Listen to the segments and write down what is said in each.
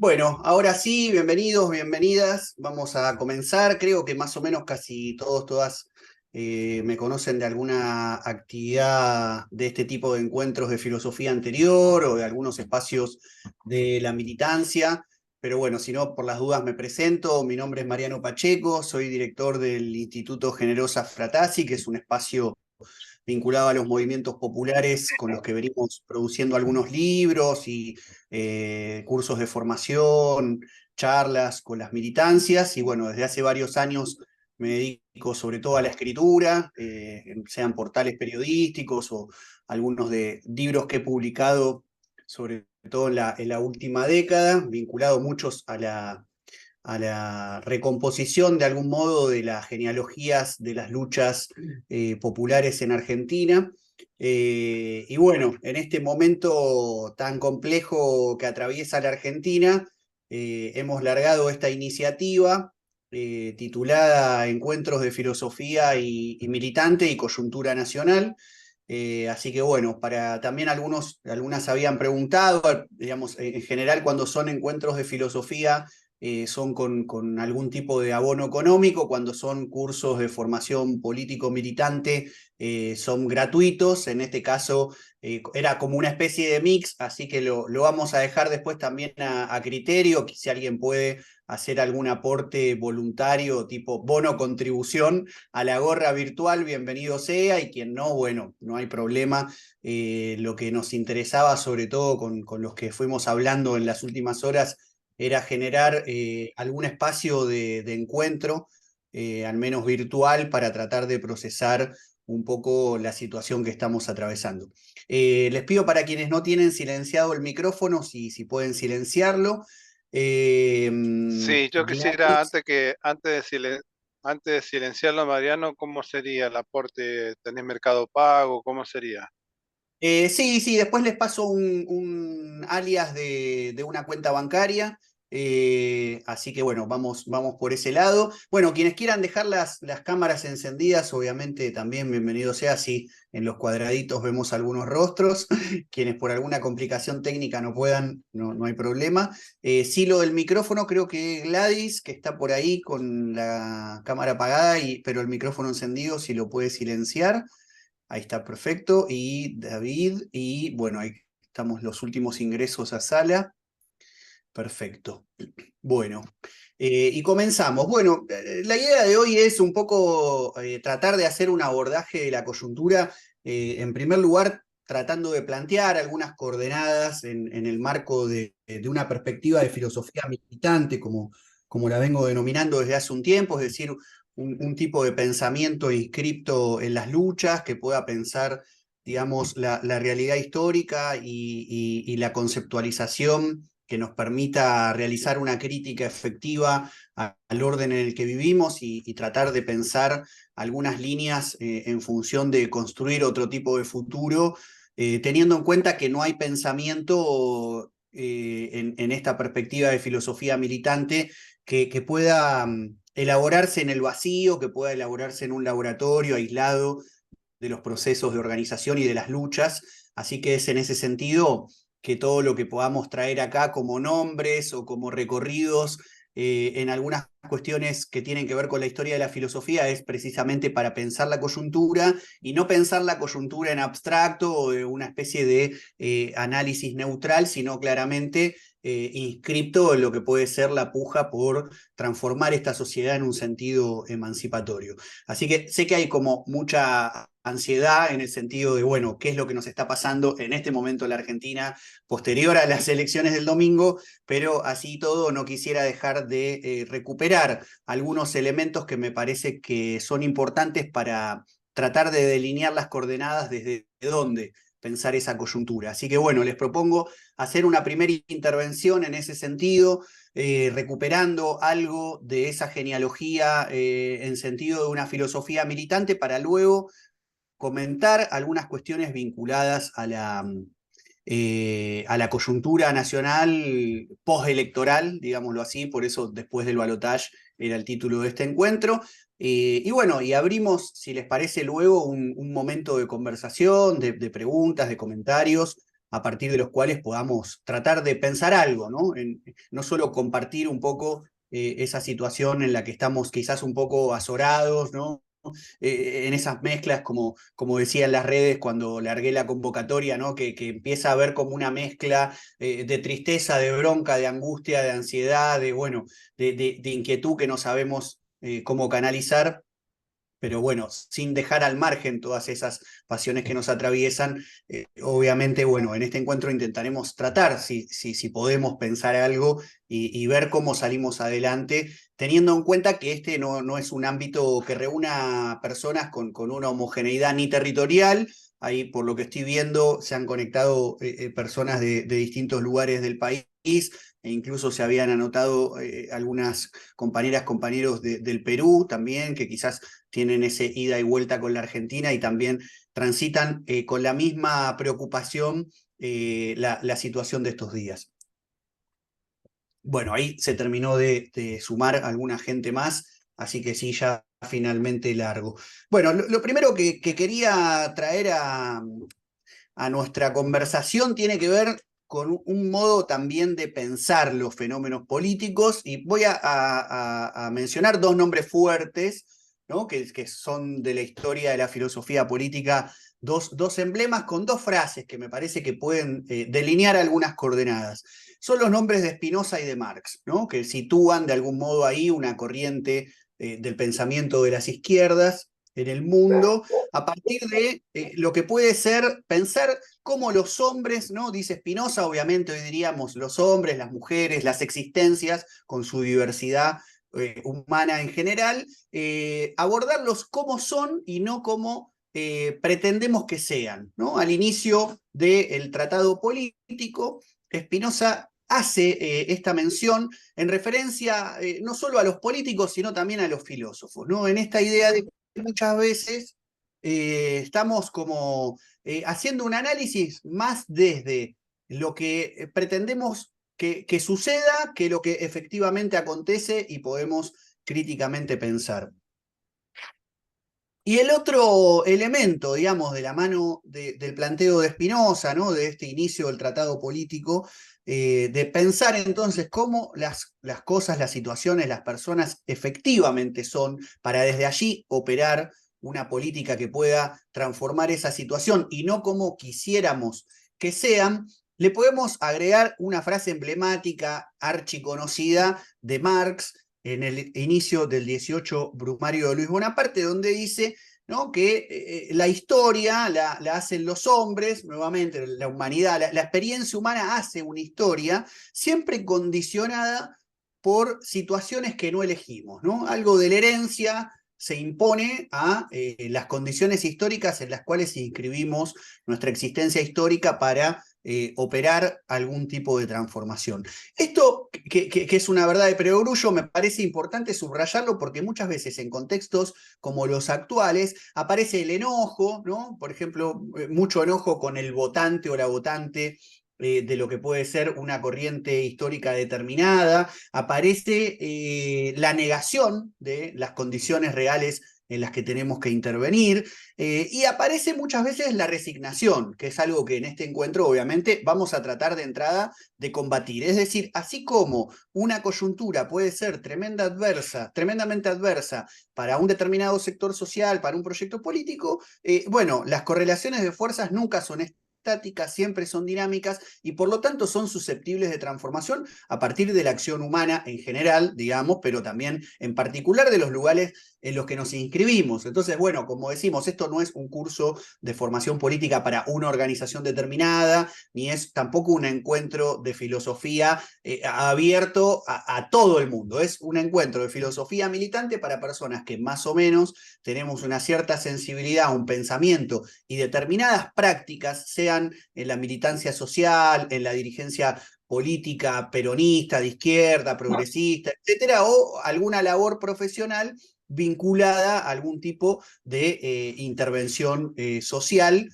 Bueno, ahora sí, bienvenidos, bienvenidas. Vamos a comenzar. Creo que más o menos casi todos, todas me conocen de alguna actividad de este tipo de encuentros de filosofía anterior o de algunos espacios de la militancia. Pero bueno, si no, por las dudas me presento. Mi nombre es Mariano Pacheco, soy director del Instituto Generosa Fratasi, que es un espacio vinculado a los movimientos populares con los que venimos produciendo algunos libros y cursos de formación, charlas con las militancias, y bueno, desde hace varios años me dedico sobre todo a la escritura, sean portales periodísticos o algunos de libros que he publicado, sobre todo en la última década, vinculado muchos a la recomposición de algún modo de las genealogías de las luchas populares en Argentina. Y bueno, en este momento tan complejo que atraviesa la Argentina, hemos largado esta iniciativa titulada Encuentros de Filosofía y Militante y Coyuntura Nacional. Así que bueno, para también algunas habían preguntado, digamos, en general cuando son encuentros de filosofía son con algún tipo de abono económico, cuando son cursos de formación político-militante son gratuitos. En este caso era como una especie de mix, así que lo vamos a dejar después también a criterio, que si alguien puede hacer algún aporte voluntario tipo bono contribución a la gorra virtual, bienvenido sea, y quien no, bueno, no hay problema. Lo que nos interesaba, sobre todo con los que fuimos hablando en las últimas horas, era generar algún espacio de encuentro, al menos virtual, para tratar de procesar un poco la situación que estamos atravesando. Les pido para quienes no tienen silenciado el micrófono, si pueden silenciarlo. Sí, yo quisiera, Gladys. antes de silenciarlo, Mariano, ¿cómo sería el aporte? ¿Tenés Mercado Pago? ¿Cómo sería? Sí, sí, después les paso un alias de una cuenta bancaria. Así que bueno, vamos por ese lado. Bueno, quienes quieran dejar las cámaras encendidas, obviamente también bienvenido sea, si en los cuadraditos vemos algunos rostros. Quienes por alguna complicación técnica no puedan, no hay problema. Sí, lo del micrófono, creo que Gladys, que está por ahí con la cámara apagada, pero el micrófono encendido, si lo puede silenciar. Ahí está, perfecto. Y David, y bueno, ahí estamos los últimos ingresos a sala. Perfecto. Bueno, y comenzamos. Bueno, la idea de hoy es un poco tratar de hacer un abordaje de la coyuntura, en primer lugar, tratando de plantear algunas coordenadas en el marco de una perspectiva de filosofía militante, como la vengo denominando desde hace un tiempo, es decir, un tipo de pensamiento inscripto en las luchas que pueda pensar, digamos, la realidad histórica y la conceptualización que nos permita realizar una crítica efectiva al orden en el que vivimos y tratar de pensar algunas líneas en función de construir otro tipo de futuro, teniendo en cuenta que no hay pensamiento en esta perspectiva de filosofía militante que pueda elaborarse en el vacío, que pueda elaborarse en un laboratorio aislado de los procesos de organización y de las luchas. Así que es en ese sentido que todo lo que podamos traer acá como nombres o como recorridos en algunas cuestiones que tienen que ver con la historia de la filosofía es precisamente para pensar la coyuntura y no pensar la coyuntura en abstracto o de una especie de análisis neutral, sino claramente inscripto en lo que puede ser la puja por transformar esta sociedad en un sentido emancipatorio. Así que sé que hay como mucha ansiedad en el sentido de, bueno, qué es lo que nos está pasando en este momento en la Argentina posterior a las elecciones del domingo, pero así todo no quisiera dejar de recuperar algunos elementos que me parece que son importantes para tratar de delinear las coordenadas desde dónde pensar esa coyuntura. Así que bueno, les propongo hacer una primera intervención en ese sentido, recuperando algo de esa genealogía en sentido de una filosofía militante para luego comentar algunas cuestiones vinculadas a la coyuntura nacional postelectoral, digámoslo así, por eso después del balotaje era el título de este encuentro. Y bueno, y abrimos, si les parece, luego un momento de conversación, de preguntas, de comentarios, a partir de los cuales podamos tratar de pensar algo, ¿no? No solo compartir un poco esa situación en la que estamos quizás un poco azorados, ¿no? En esas mezclas, como decía en las redes cuando largué la convocatoria, ¿no? Que empieza a haber como una mezcla de tristeza, de bronca, de angustia, de ansiedad, bueno, de inquietud que no sabemos cómo canalizar, pero bueno, sin dejar al margen todas esas pasiones que nos atraviesan, obviamente, bueno, en este encuentro intentaremos tratar, si podemos pensar algo y ver cómo salimos adelante, teniendo en cuenta que este no es un ámbito que reúna personas con una homogeneidad ni territorial. Ahí, por lo que estoy viendo, se han conectado personas de distintos lugares del país, e incluso se habían anotado algunas compañeras, compañeros del Perú también, que quizás tienen ese ida y vuelta con la Argentina y también transitan con la misma preocupación la situación de estos días. Bueno, ahí se terminó de sumar alguna gente más, así que sí, ya finalmente largo. Bueno, lo primero que quería traer a nuestra conversación tiene que ver con un modo también de pensar los fenómenos políticos y voy a mencionar dos nombres fuertes, ¿no? que son de la historia de la filosofía política, dos emblemas con dos frases que me parece que pueden delinear algunas coordenadas. Son los nombres de Spinoza y de Marx, ¿no? Que sitúan de algún modo ahí una corriente del pensamiento de las izquierdas en el mundo, a partir de lo que puede ser pensar cómo los hombres, ¿no? Dice Spinoza, obviamente hoy diríamos los hombres, las mujeres, las existencias, con su diversidad humana en general, abordarlos como son y no como pretendemos que sean, ¿no? Al inicio del tratado político, Spinoza hace esta mención en referencia no solo a los políticos, sino también a los filósofos, ¿no? En esta idea de que muchas veces estamos como haciendo un análisis más desde lo que pretendemos que suceda que lo que efectivamente acontece y podemos críticamente pensar. Y el otro elemento, digamos, de la mano del planteo de Spinoza, ¿no? De este inicio del tratado político, de pensar entonces cómo las cosas, las situaciones, las personas efectivamente son, para desde allí operar una política que pueda transformar esa situación y no como quisiéramos que sean, le podemos agregar una frase emblemática, archiconocida de Marx, en el inicio del 18 Brumario de Luis Bonaparte, donde dice, ¿no? que la historia la hacen los hombres, nuevamente la humanidad, la experiencia humana hace una historia siempre condicionada por situaciones que no elegimos, ¿no? Algo de la herencia se impone a las condiciones históricas en las cuales inscribimos nuestra existencia histórica para operar algún tipo de transformación. Esto, que es una verdad de perogrullo, me parece importante subrayarlo porque muchas veces en contextos como los actuales aparece el enojo, ¿no? Por ejemplo, mucho enojo con el votante o la votante de lo que puede ser una corriente histórica determinada, aparece la negación de las condiciones reales en las que tenemos que intervenir, y aparece muchas veces la resignación, que es algo que en este encuentro obviamente vamos a tratar de entrada de combatir. Es decir, así como una coyuntura puede ser tremendamente adversa para un determinado sector social, para un proyecto político, bueno, las correlaciones de fuerzas nunca son estáticas, siempre son dinámicas y por lo tanto son susceptibles de transformación a partir de la acción humana en general, digamos, pero también en particular de los lugares en los que nos inscribimos. Entonces, bueno, como decimos, esto no es un curso de formación política para una organización determinada, ni es tampoco un encuentro de filosofía abierto a todo el mundo. Es un encuentro de filosofía militante para personas que más o menos tenemos una cierta sensibilidad, un pensamiento y determinadas prácticas, sean en la militancia social, en la dirigencia política peronista, de izquierda, progresista, etcétera, o alguna labor profesional vinculada a algún tipo de intervención social,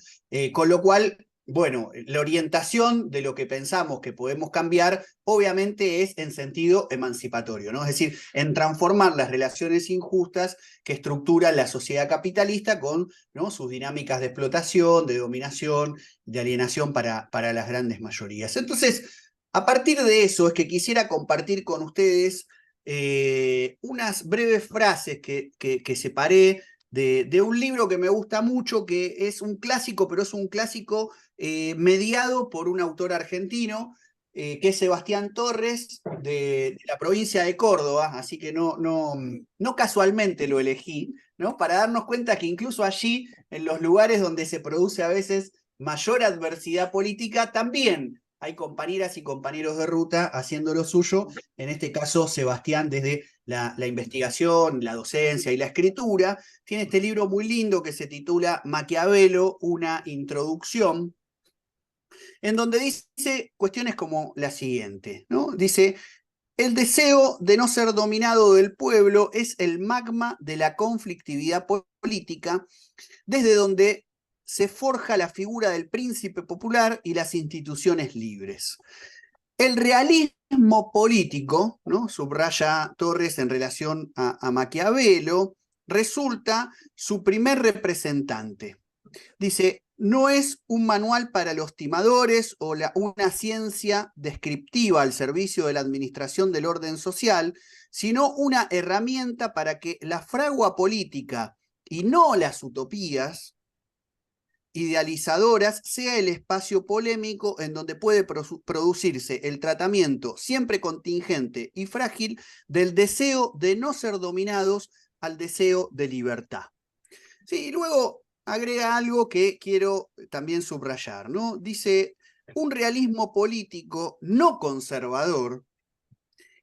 con lo cual Bueno, la orientación de lo que pensamos que podemos cambiar, obviamente es en sentido emancipatorio, ¿no? Es decir, en transformar las relaciones injustas que estructura la sociedad capitalista con, ¿no?, sus dinámicas de explotación, de dominación, de alienación para las grandes mayorías. Entonces, a partir de eso es que quisiera compartir con ustedes unas breves frases que separé de un libro que me gusta mucho, que es un clásico, pero es un clásico mediado por un autor argentino, que es Sebastián Torres, de la provincia de Córdoba, así que no casualmente lo elegí, ¿no? Para darnos cuenta que incluso allí, en los lugares donde se produce a veces mayor adversidad política, también hay compañeras y compañeros de ruta haciendo lo suyo, en este caso Sebastián desde la investigación, la docencia y la escritura. Tiene este libro muy lindo que se titula Maquiavelo, una introducción, en donde dice cuestiones como la siguiente, ¿no? Dice: el deseo de no ser dominado del pueblo es el magma de la conflictividad política, desde donde se forja la figura del príncipe popular y las instituciones libres. El realismo político, ¿no?, subraya Torres en relación a Maquiavelo, resulta su primer representante. Dice: no es un manual para los timadores o una ciencia descriptiva al servicio de la administración del orden social, sino una herramienta para que la fragua política y no las utopías idealizadoras sea el espacio polémico en donde puede producirse el tratamiento siempre contingente y frágil del deseo de no ser dominados al deseo de libertad. Sí, y luego agrega algo que quiero también subrayar, ¿no? Dice: un realismo político no conservador,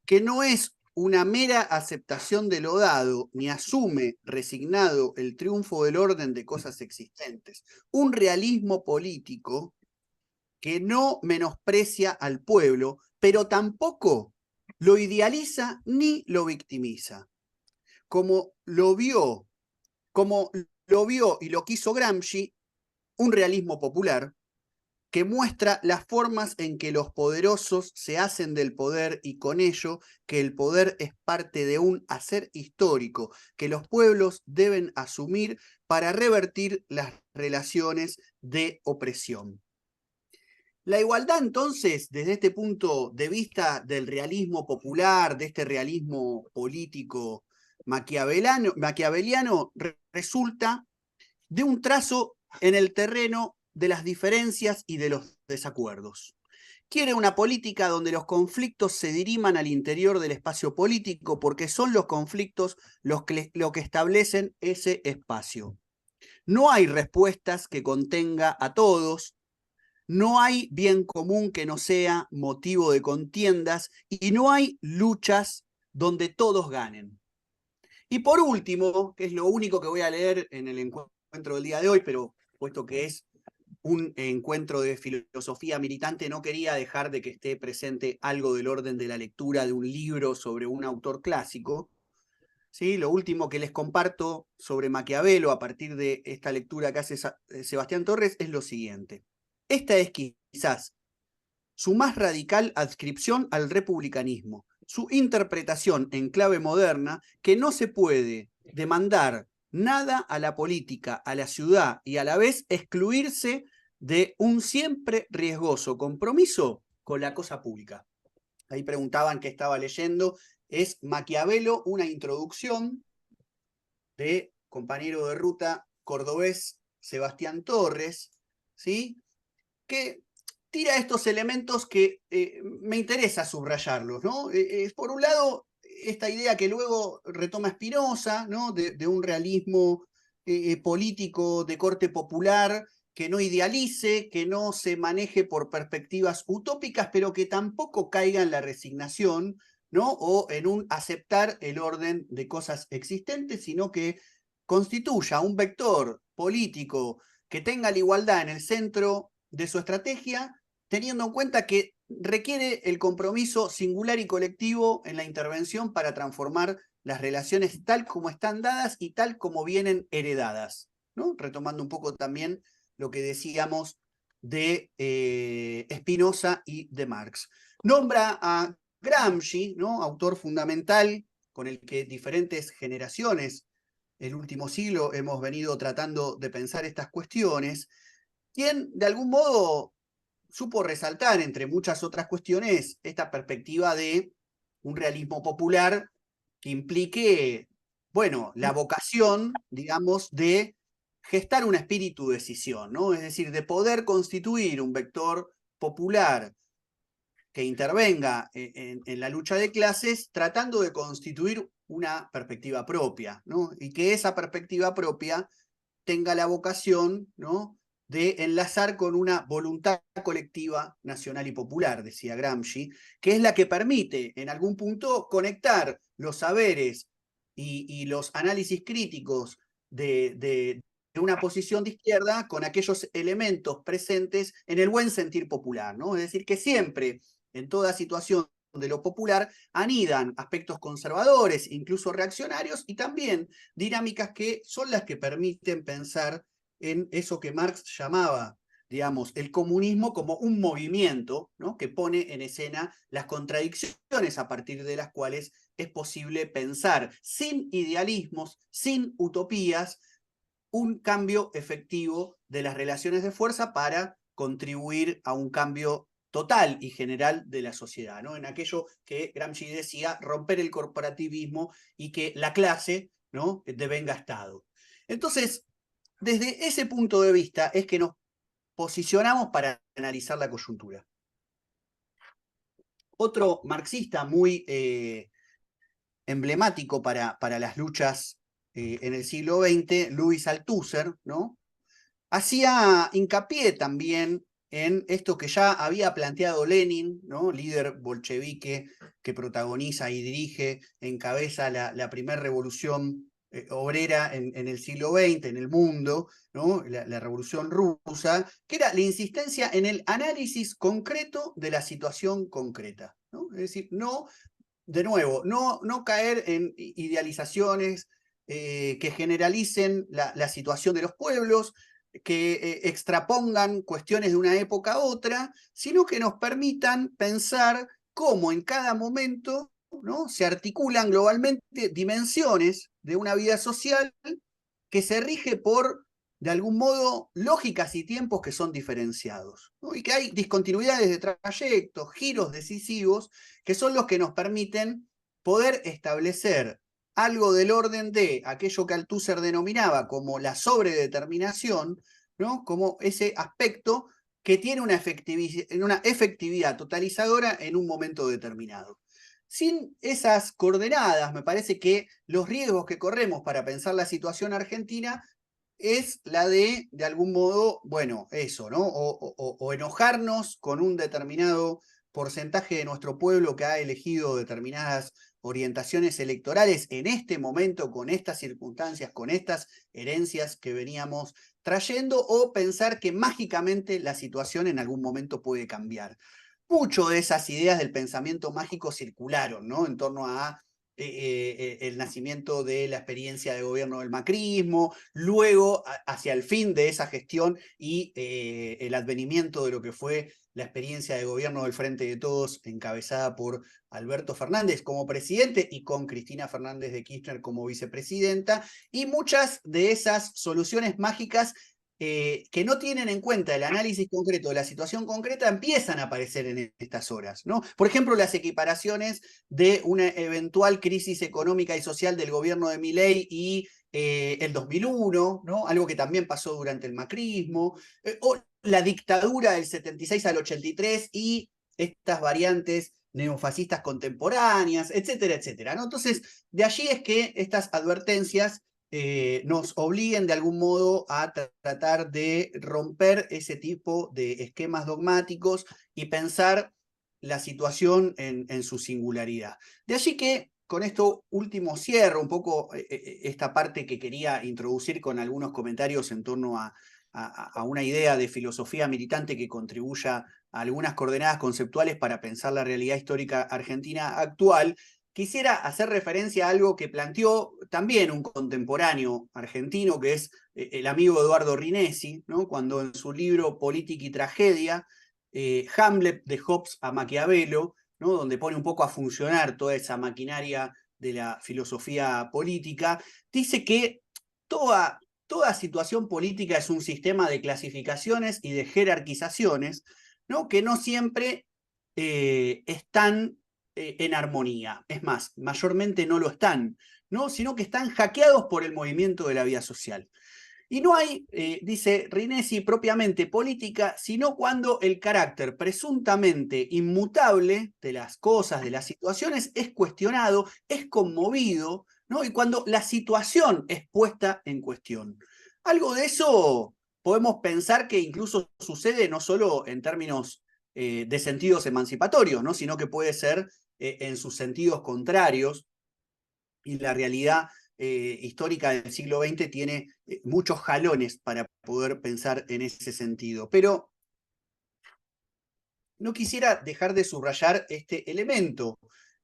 que no es una mera aceptación de lo dado, ni asume resignado el triunfo del orden de cosas existentes. Un realismo político que no menosprecia al pueblo, pero tampoco lo idealiza ni lo victimiza. Como lo vio y lo quiso Gramsci, un realismo popular que muestra las formas en que los poderosos se hacen del poder y con ello que el poder es parte de un hacer histórico que los pueblos deben asumir para revertir las relaciones de opresión. La igualdad, entonces, desde este punto de vista del realismo popular, de este realismo político maquiaveliano, resulta de un trazo en el terreno de las diferencias y de los desacuerdos. Quiere una política donde los conflictos se diriman al interior del espacio político, porque son los conflictos lo que establecen ese espacio. No hay respuestas que contenga a todos, no hay bien común que no sea motivo de contiendas y no hay luchas donde todos ganen. Y por último, que es lo único que voy a leer en el encuentro del día de hoy, pero puesto que es un encuentro de filosofía militante, no quería dejar de que esté presente algo del orden de la lectura de un libro sobre un autor clásico. ¿Sí? Lo último que les comparto sobre Maquiavelo a partir de esta lectura que hace Sebastián Torres es lo siguiente. Esta es quizás su más radical adscripción al republicanismo, su interpretación en clave moderna, que no se puede demandar nada a la política, a la ciudad y a la vez excluirse de un siempre riesgoso compromiso con la cosa pública. Ahí preguntaban qué estaba leyendo. Es Maquiavelo, una introducción, de compañero de ruta cordobés Sebastián Torres, ¿sí?, que tira estos elementos que me interesa subrayarlos, ¿no? Por un lado, esta idea que luego retoma Spinoza, ¿no?, de un realismo político de corte popular, que no idealice, que no se maneje por perspectivas utópicas, pero que tampoco caiga en la resignación, ¿no?, o en un aceptar el orden de cosas existentes, sino que constituya un vector político que tenga la igualdad en el centro de su estrategia, teniendo en cuenta que requiere el compromiso singular y colectivo en la intervención para transformar las relaciones tal como están dadas y tal como vienen heredadas, ¿no? Retomando un poco también lo que decíamos de Spinoza y de Marx. Nombra a Gramsci, ¿no? Autor fundamental con el que diferentes generaciones el último siglo hemos venido tratando de pensar estas cuestiones, quien de algún modo supo resaltar, entre muchas otras cuestiones, esta perspectiva de un realismo popular que implique, bueno, la vocación, digamos, de gestar un espíritu de decisión, ¿no? Es decir, de poder constituir un vector popular que intervenga en la lucha de clases, tratando de constituir una perspectiva propia, ¿no? Y que esa perspectiva propia tenga la vocación, ¿no?, de enlazar con una voluntad colectiva nacional y popular, decía Gramsci, que es la que permite en algún punto conectar los saberes y los análisis críticos de una posición de izquierda con aquellos elementos presentes en el buen sentir popular, ¿no? Es decir, que siempre, en toda situación de lo popular, anidan aspectos conservadores, incluso reaccionarios, y también dinámicas que son las que permiten pensar en eso que Marx llamaba, digamos, el comunismo como un movimiento, ¿no?, que pone en escena las contradicciones a partir de las cuales es posible pensar sin idealismos, sin utopías, un cambio efectivo de las relaciones de fuerza para contribuir a un cambio total y general de la sociedad, ¿no? En aquello que Gramsci decía, romper el corporativismo y que la clase, ¿no?, devenga Estado. Entonces, desde ese punto de vista es que nos posicionamos para analizar la coyuntura. Otro marxista muy emblemático para las luchas en el siglo XX, Louis Althusser, ¿no?, hacía hincapié también en esto que ya había planteado Lenin, ¿no?, líder bolchevique que protagoniza y dirige, encabeza la primera revolución obrera en el siglo XX, en el mundo, ¿no?, la revolución rusa, que era la insistencia en el análisis concreto de la situación concreta, ¿no? Es decir, no, de nuevo, no caer en idealizaciones que generalicen la situación de los pueblos, que extrapongan cuestiones de una época a otra, sino que nos permitan pensar cómo en cada momento, ¿no?, se articulan globalmente dimensiones de una vida social que se rige por, de algún modo, lógicas y tiempos que son diferenciados, ¿no?, y que hay discontinuidades de trayectos, giros decisivos, que son los que nos permiten poder establecer algo del orden de aquello que Althusser denominaba como la sobredeterminación, ¿no?, como ese aspecto que tiene una efectividad totalizadora en un momento determinado. Sin esas coordenadas, me parece que los riesgos que corremos para pensar la situación argentina es la de algún modo, bueno, eso, ¿no? O enojarnos con un determinado porcentaje de nuestro pueblo que ha elegido determinadas orientaciones electorales en este momento, con estas circunstancias, con estas herencias que veníamos trayendo, o pensar que mágicamente la situación en algún momento puede cambiar. Mucho de esas ideas del pensamiento mágico circularon, ¿no?, en torno a el nacimiento de la experiencia de gobierno del macrismo, luego hacia el fin de esa gestión y el advenimiento de lo que fue la experiencia de gobierno del Frente de Todos, encabezada por Alberto Fernández como presidente y con Cristina Fernández de Kirchner como vicepresidenta, y muchas de esas soluciones mágicas que no tienen en cuenta el análisis concreto de la situación concreta empiezan a aparecer en estas horas, ¿no? Por ejemplo, las equiparaciones de una eventual crisis económica y social del gobierno de Milei y el 2001, ¿no?, algo que también pasó durante el macrismo, o la dictadura del 76 al 83 y estas variantes neofascistas contemporáneas, etcétera, etcétera, ¿no? Entonces, de allí es que estas advertencias nos obliguen de algún modo a tratar de romper ese tipo de esquemas dogmáticos y pensar la situación en su singularidad. De allí que con esto último cierro un poco esta parte que quería introducir con algunos comentarios en torno a una idea de filosofía militante que contribuya a algunas coordenadas conceptuales para pensar la realidad histórica argentina actual, quisiera hacer referencia a algo que planteó también un contemporáneo argentino, que es el amigo Eduardo Rinesi, ¿no? Cuando en su libro Política y Tragedia, Hamlet de Hobbes a Maquiavelo, ¿no? Donde pone un poco a funcionar toda esa maquinaria de la filosofía política, dice que toda situación política es un sistema de clasificaciones y de jerarquizaciones, ¿no? Que no siempre están en armonía. Es más, mayormente no lo están, ¿no? Sino que están hackeados por el movimiento de la vida social. Y no hay, dice Rinesi, propiamente política, sino cuando el carácter presuntamente inmutable de las cosas, de las situaciones, es cuestionado, es conmovido, ¿no? Y cuando la situación es puesta en cuestión. Algo de eso podemos pensar que incluso sucede no solo en términos de sentidos emancipatorios, ¿no? Sino que puede ser en sus sentidos contrarios, y la realidad histórica del siglo XX tiene muchos jalones para poder pensar en ese sentido. Pero no quisiera dejar de subrayar este elemento,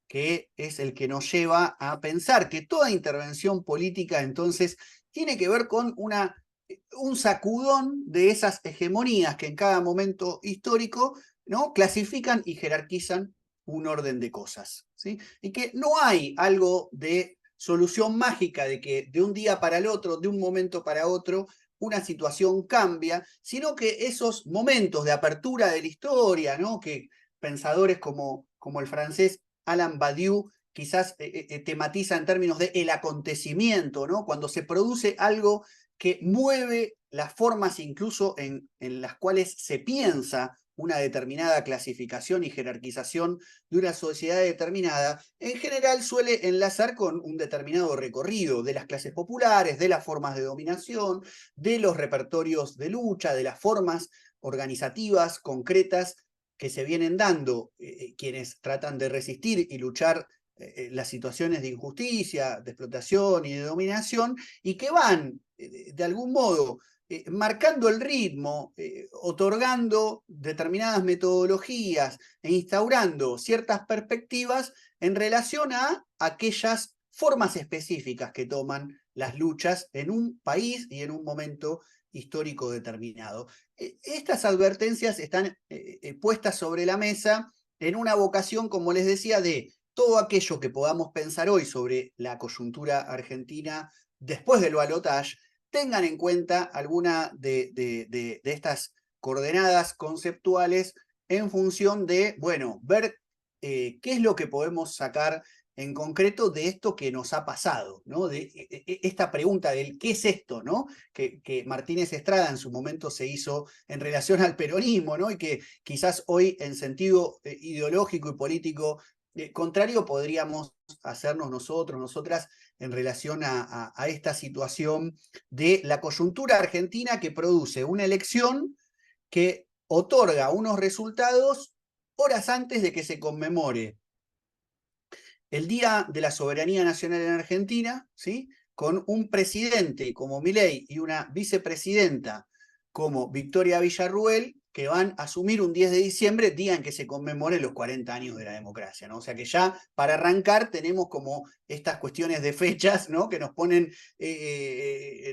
que es el que nos lleva a pensar que toda intervención política entonces tiene que ver con un sacudón de esas hegemonías que en cada momento histórico, ¿no?, clasifican y jerarquizan un orden de cosas, ¿sí? Y que no hay algo de solución mágica de que de un día para el otro, de un momento para otro, una situación cambia, sino que esos momentos de apertura de la historia, ¿no?, que pensadores como el francés Alain Badiou quizás tematiza en términos de el acontecimiento, ¿no?, cuando se produce algo que mueve las formas incluso en las cuales se piensa una determinada clasificación y jerarquización de una sociedad determinada, en general suele enlazar con un determinado recorrido de las clases populares, de las formas de dominación, de los repertorios de lucha, de las formas organizativas concretas que se vienen dando quienes tratan de resistir y luchar las situaciones de injusticia, de explotación y de dominación, y que van, de algún modo, marcando el ritmo, otorgando determinadas metodologías e instaurando ciertas perspectivas en relación a aquellas formas específicas que toman las luchas en un país y en un momento histórico determinado. Estas advertencias están puestas sobre la mesa en una vocación, como les decía, de todo aquello que podamos pensar hoy sobre la coyuntura argentina después del balotaje, tengan en cuenta alguna de estas coordenadas conceptuales en función de, bueno, ver qué es lo que podemos sacar en concreto de esto que nos ha pasado, ¿no? De esta pregunta del qué es esto, ¿no? Que Martínez Estrada en su momento se hizo en relación al peronismo, ¿no? Y que quizás hoy en sentido ideológico y político contrario podríamos hacernos nosotros, nosotras, en relación a esta situación de la coyuntura argentina que produce una elección que otorga unos resultados horas antes de que se conmemore el Día de la Soberanía Nacional en Argentina, ¿sí?, con un presidente como Milei y una vicepresidenta como Victoria Villarruel, que van a asumir un 10 de diciembre, día en que se conmemoren los 40 años de la democracia, ¿no? O sea que ya para arrancar tenemos como estas cuestiones de fechas, ¿no?, que nos ponen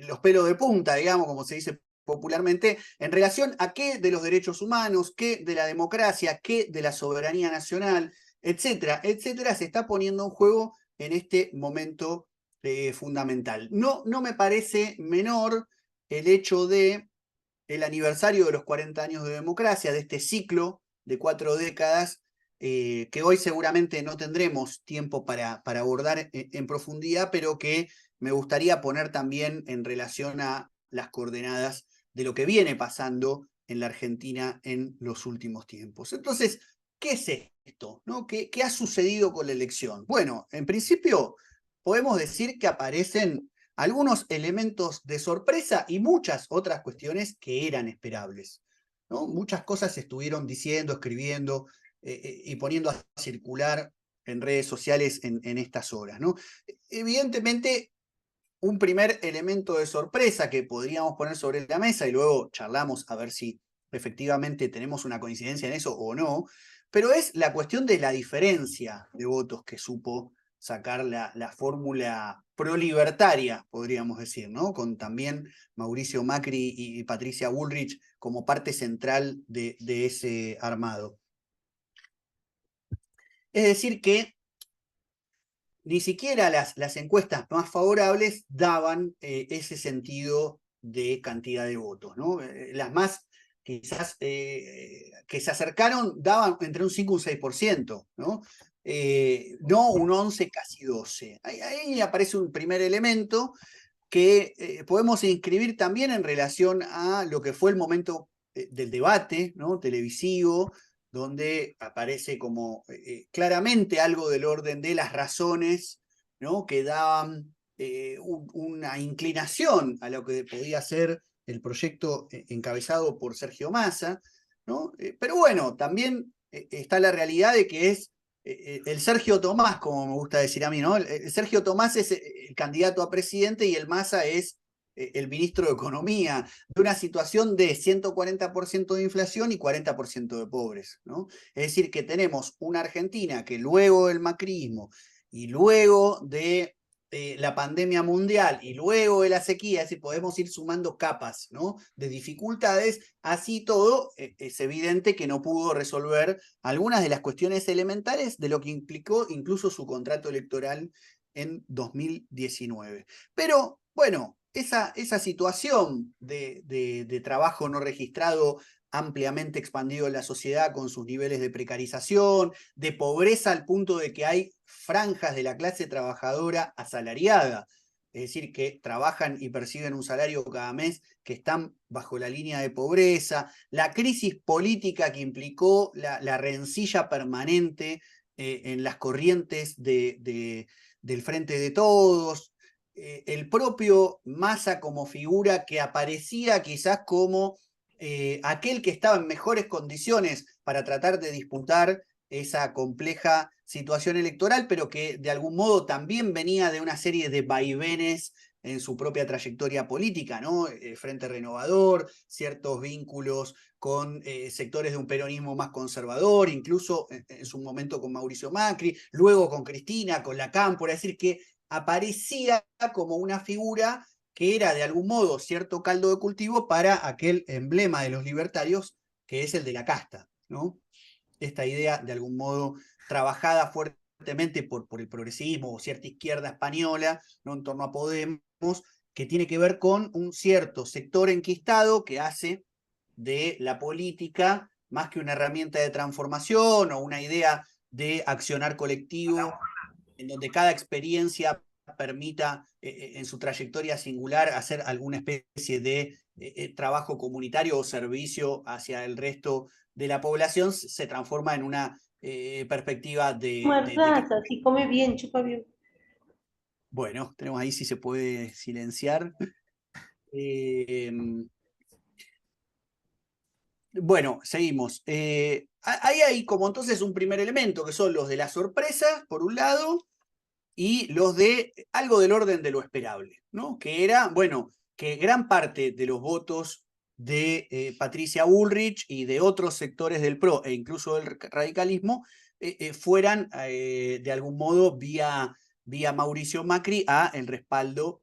los pelos de punta, digamos, como se dice popularmente, en relación a qué de los derechos humanos, qué de la democracia, qué de la soberanía nacional, etcétera, etcétera, se está poniendo en juego en este momento fundamental. No me parece menor el hecho de el aniversario de los 40 años de democracia, de este ciclo de 4 décadas, que hoy seguramente no tendremos tiempo para abordar en profundidad, pero que me gustaría poner también en relación a las coordenadas de lo que viene pasando en la Argentina en los últimos tiempos. Entonces, ¿qué es esto, ¿no? ¿Qué ha sucedido con la elección? Bueno, en principio podemos decir que aparecen algunos elementos de sorpresa y muchas otras cuestiones que eran esperables, ¿no? Muchas cosas se estuvieron diciendo, escribiendo y poniendo a circular en redes sociales en estas horas, ¿no? Evidentemente, un primer elemento de sorpresa que podríamos poner sobre la mesa y luego charlamos a ver si efectivamente tenemos una coincidencia en eso o no, pero es la cuestión de la diferencia de votos que supo sacar la fórmula prolibertaria, podríamos decir, ¿no? Con también Mauricio Macri y Patricia Bullrich como parte central de ese armado. Es decir que ni siquiera las encuestas más favorables daban ese sentido de cantidad de votos, ¿no? Las más quizás que se acercaron daban entre un 5 y un 6%, ¿no? No un 11, casi 12. Ahí aparece un primer elemento que podemos inscribir también en relación a lo que fue el momento del debate, ¿no? Televisivo, donde aparece como claramente algo del orden de las razones, ¿no? Que daban una inclinación a lo que podía ser el proyecto encabezado por Sergio Massa, ¿no? Pero bueno, también está la realidad de que es el Sergio Tomás, como me gusta decir a mí, ¿no? El Sergio Tomás es el candidato a presidente y el Massa es el ministro de Economía, de una situación de 140% de inflación y 40% de pobres, ¿no? Es decir, que tenemos una Argentina que luego del macrismo y luego de la pandemia mundial y luego de la sequía, es decir, podemos ir sumando capas, ¿no? De dificultades, así todo es evidente que no pudo resolver algunas de las cuestiones elementales de lo que implicó incluso su contrato electoral en 2019. Pero bueno, esa situación de trabajo no registrado ampliamente expandido en la sociedad con sus niveles de precarización, de pobreza al punto de que hay franjas de la clase trabajadora asalariada, es decir, que trabajan y perciben un salario cada mes que están bajo la línea de pobreza, la crisis política que implicó la rencilla permanente en las corrientes del Frente de Todos, el propio Massa como figura que aparecía quizás como aquel que estaba en mejores condiciones para tratar de disputar esa compleja situación electoral, pero que de algún modo también venía de una serie de vaivenes en su propia trayectoria política, ¿no? Frente Renovador, ciertos vínculos con sectores de un peronismo más conservador, incluso en su momento con Mauricio Macri, luego con Cristina, con la Cámpora, es decir, que aparecía como una figura que era de algún modo cierto caldo de cultivo para aquel emblema de los libertarios, que es el de la casta, ¿no? Esta idea de algún modo trabajada fuertemente por el progresismo o cierta izquierda española, ¿no? En torno a Podemos, que tiene que ver con un cierto sector enquistado que hace de la política más que una herramienta de transformación o una idea de accionar colectivo, en donde cada experiencia permita en su trayectoria singular hacer alguna especie de trabajo comunitario o servicio hacia el resto de la población, se transforma en una perspectiva de. Raza, sí come bien, chupa bien. Bueno, tenemos ahí si se puede silenciar. Eh, bueno, seguimos. Ahí hay como entonces un primer elemento, que son los de la sorpresa, por un lado, y los de algo del orden de lo esperable, ¿no? Que era, bueno, que gran parte de los votos de Patricia Bullrich y de otros sectores del PRO e incluso del radicalismo fueran de algún modo vía Mauricio Macri a el respaldo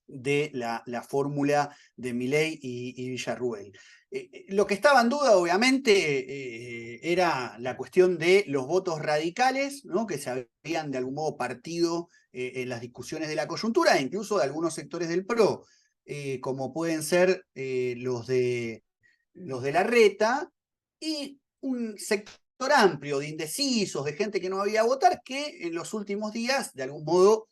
de la fórmula de Milei y Villarruel. Lo que estaba en duda, obviamente, era la cuestión de los votos radicales, ¿no? Que se habían de algún modo partido en las discusiones de la coyuntura, e incluso de algunos sectores del PRO, como pueden ser los de Larreta, y un sector amplio de indecisos, de gente que no había a votar, que en los últimos días, de algún modo,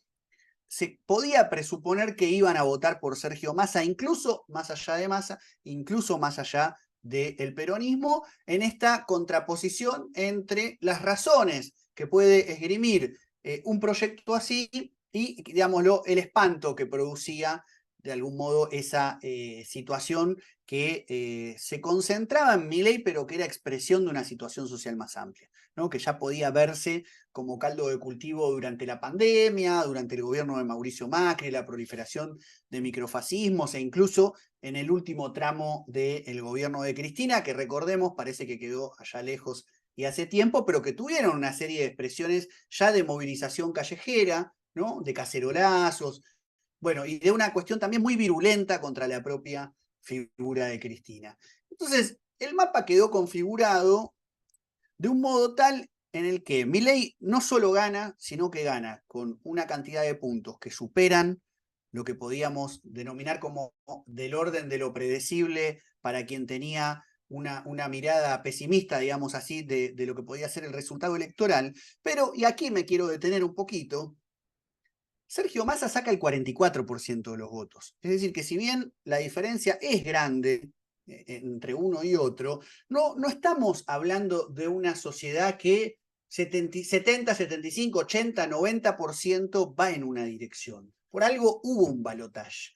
se podía presuponer que iban a votar por Sergio Massa, incluso más allá de Massa, incluso más allá del peronismo, en esta contraposición entre las razones que puede esgrimir un proyecto así y, digámoslo, el espanto que producía de algún modo esa situación que se concentraba en Milei, pero que era expresión de una situación social más amplia, ¿no? Que ya podía verse como caldo de cultivo durante la pandemia, durante el gobierno de Mauricio Macri, la proliferación de microfascismos e incluso en el último tramo del gobierno de Cristina, que recordemos parece que quedó allá lejos y hace tiempo, pero que tuvieron una serie de expresiones ya de movilización callejera, ¿no? De cacerolazos, bueno, y de una cuestión también muy virulenta contra la propia figura de Cristina. Entonces, el mapa quedó configurado de un modo tal en el que Milei no solo gana, sino que gana con una cantidad de puntos que superan lo que podíamos denominar como del orden de lo predecible para quien tenía una mirada pesimista, digamos así, de lo que podía ser el resultado electoral. Pero, y aquí me quiero detener un poquito, Sergio Massa saca el 44% de los votos. Es decir, que si bien la diferencia es grande entre uno y otro, no estamos hablando de una sociedad que 70, 75, 80, 90% va en una dirección. Por algo hubo un balotaje.